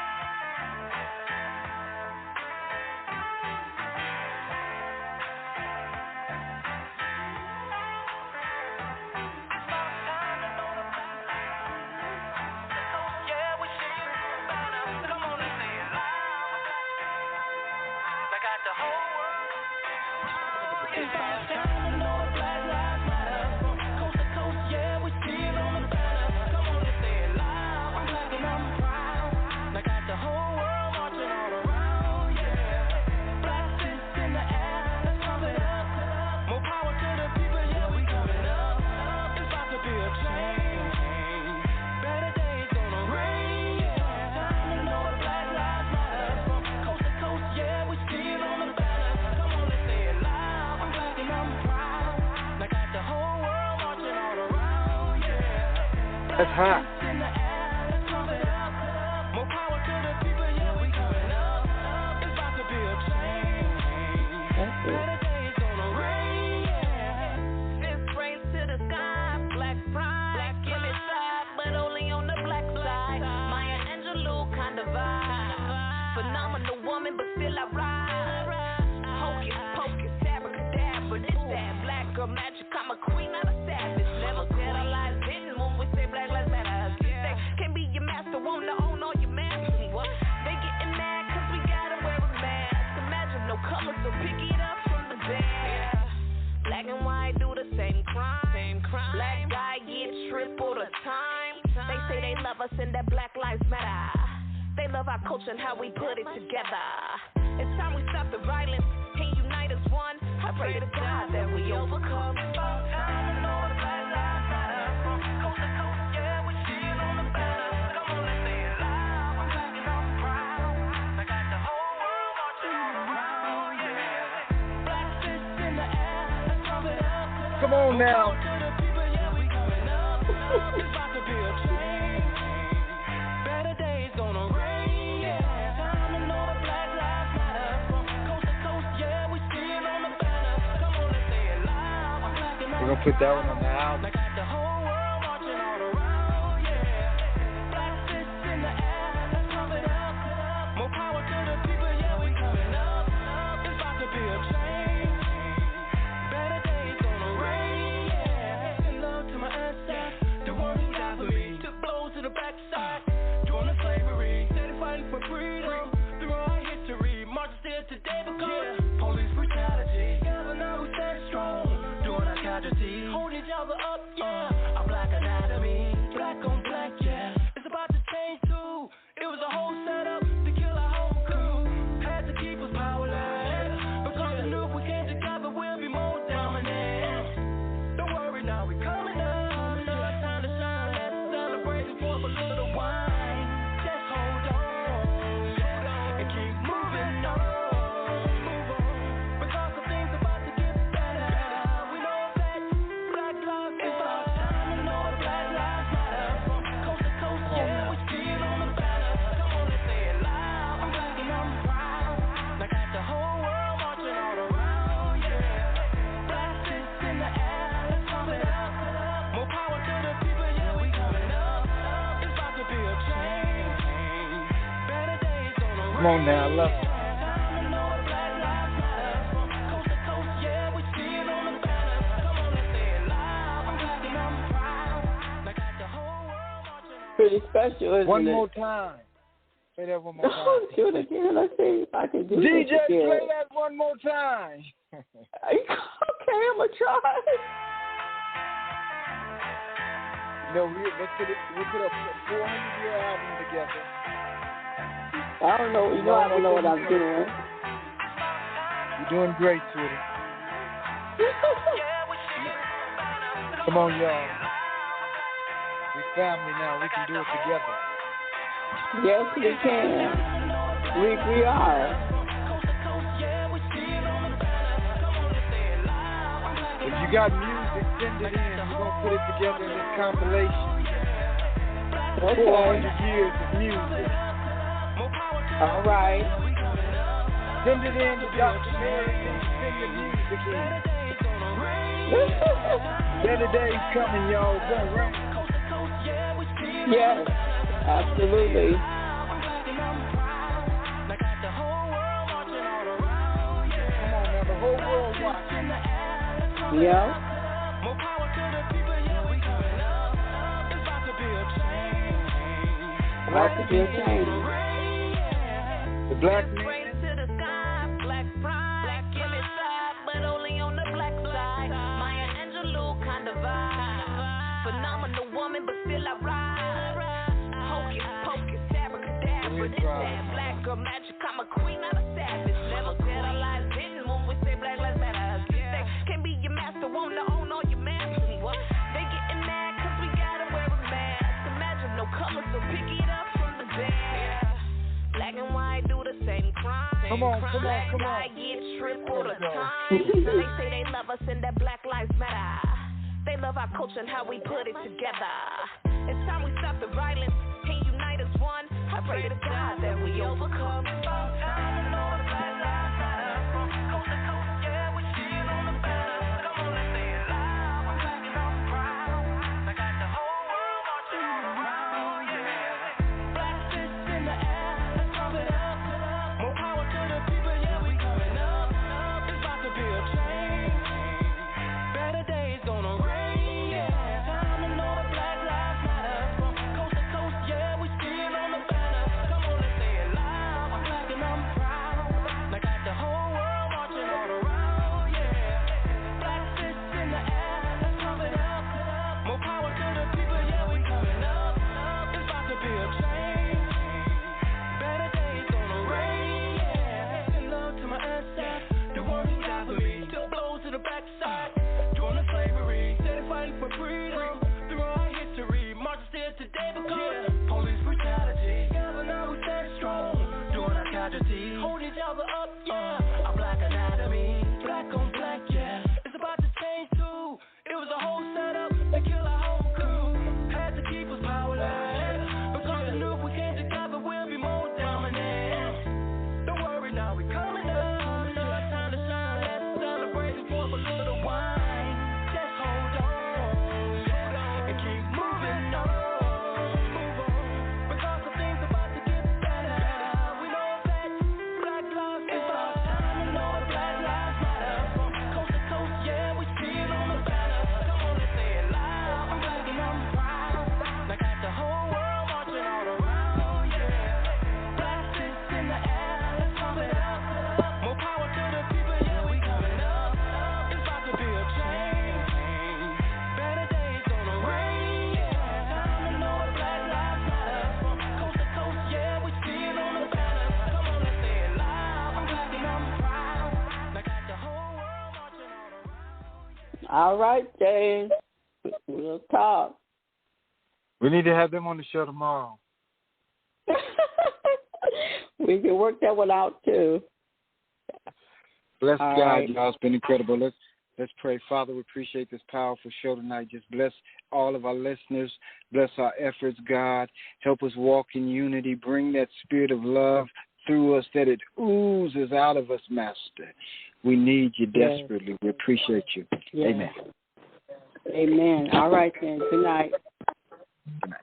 That's hot. And that Black Lives Matter. They love our culture and how we put it together. It's time we stop the violence and unite as one. I pray to God that we overcome. Come on now. We're going to put that one on the album. Hold each other up, yeah. A black anatomy, black on black, yeah. It's about to change too. It was a whole setup to kill our whole crew. Had to keep us powerless, because we knew if we came together we'll be more dominant. Don't worry now, we coming up. It's our time to shine. Let's celebrate and pour a little wine. Just hold on and keep moving on. Because the things about to get better. We know that Black lives it's our time to know that Black lives matter. From coast to coast, yeah, we still on the banner. Come on, let's say it loud. I'm black and I'm proud. Like got the whole world marching all around, yeah. Black fists in the air, let's pump it up. More power to the people, yeah, we coming up. It's about to be a change. Better days on the way. Come on now, I love it. Pretty special, isn't One it? more time. Say that one more time. Do it again. Let's see if I can do DJ, this again. play that one more time. Okay, I'm going to try. No, we'll put a 400-year album together. I don't know. I don't know what I'm doing. You're doing great, sweetie. Come on, y'all. We family now. We can do it together. Yes, we can. We are. you got music, send it in. We're going to put it together in this compilation. 400 years of music. All right. Send it in to Dr. Mary Lee. Send your music in. Better days coming, y'all. It's going to rain. Yes, absolutely. Come on now, the whole world watching. Yeah. About to be a change. The black man. Phenomenal woman, but still I ride. Hocus pocus, abracadabra. This that black girl magic. I'm a queen, not a savage. Never said our lives didn't when we say Black Lives Matter. They can't be your master, won't own all your masters. They getting mad cause we gotta wear a mask. Imagine no color, so pick it up from the bed. Black and white do the same crime. Come on. I get tripped all the time. They say they love us and that Black Lives Matter. They love our culture and how we put it together. It's time we stop the violence and unite as one. I pray to God that we overcome. Hold each other up, yeah. Our black anatomy, black on black, yeah. It's about to change too. It was a whole setup to kill our whole crew. Had to keep us powerless. Because we knew if we came together, we'll be more dominant. Don't worry now, we coming up. It's time to shine. Let's celebrate and pour up a little wine. Just hold on and keep moving on. Because the things about to get better. We know that Black lives is our time. We know that Black lives matter. From coast to coast, yeah, we still on the banner. Come on, let's say it loud. I'm black and I'm proud. I got the whole world marching all around, yeah. Black fists in the air, let's pump it up. More power to the people, yeah, we coming up. It's about to be a change. Better days gonna rain, yeah. Time to know that Black lives matter. From coast to coast, yeah, we still on the banner. Come on, let's say it loud. I'm black and I'm proud. I got the whole world marching all around. All right, James. We'll talk. We need to have them on the show tomorrow. We can work that one out too. Bless All God, right. y'all. It's been incredible. Let's pray. Father, we appreciate this powerful show tonight. Just bless all of our listeners. Bless our efforts, God. Help us walk in unity. Bring that spirit of love through us, that it oozes out of us, Master. We need you Yes. desperately. We appreciate you. Yes. Amen. Amen. All right then. Good night. Good night.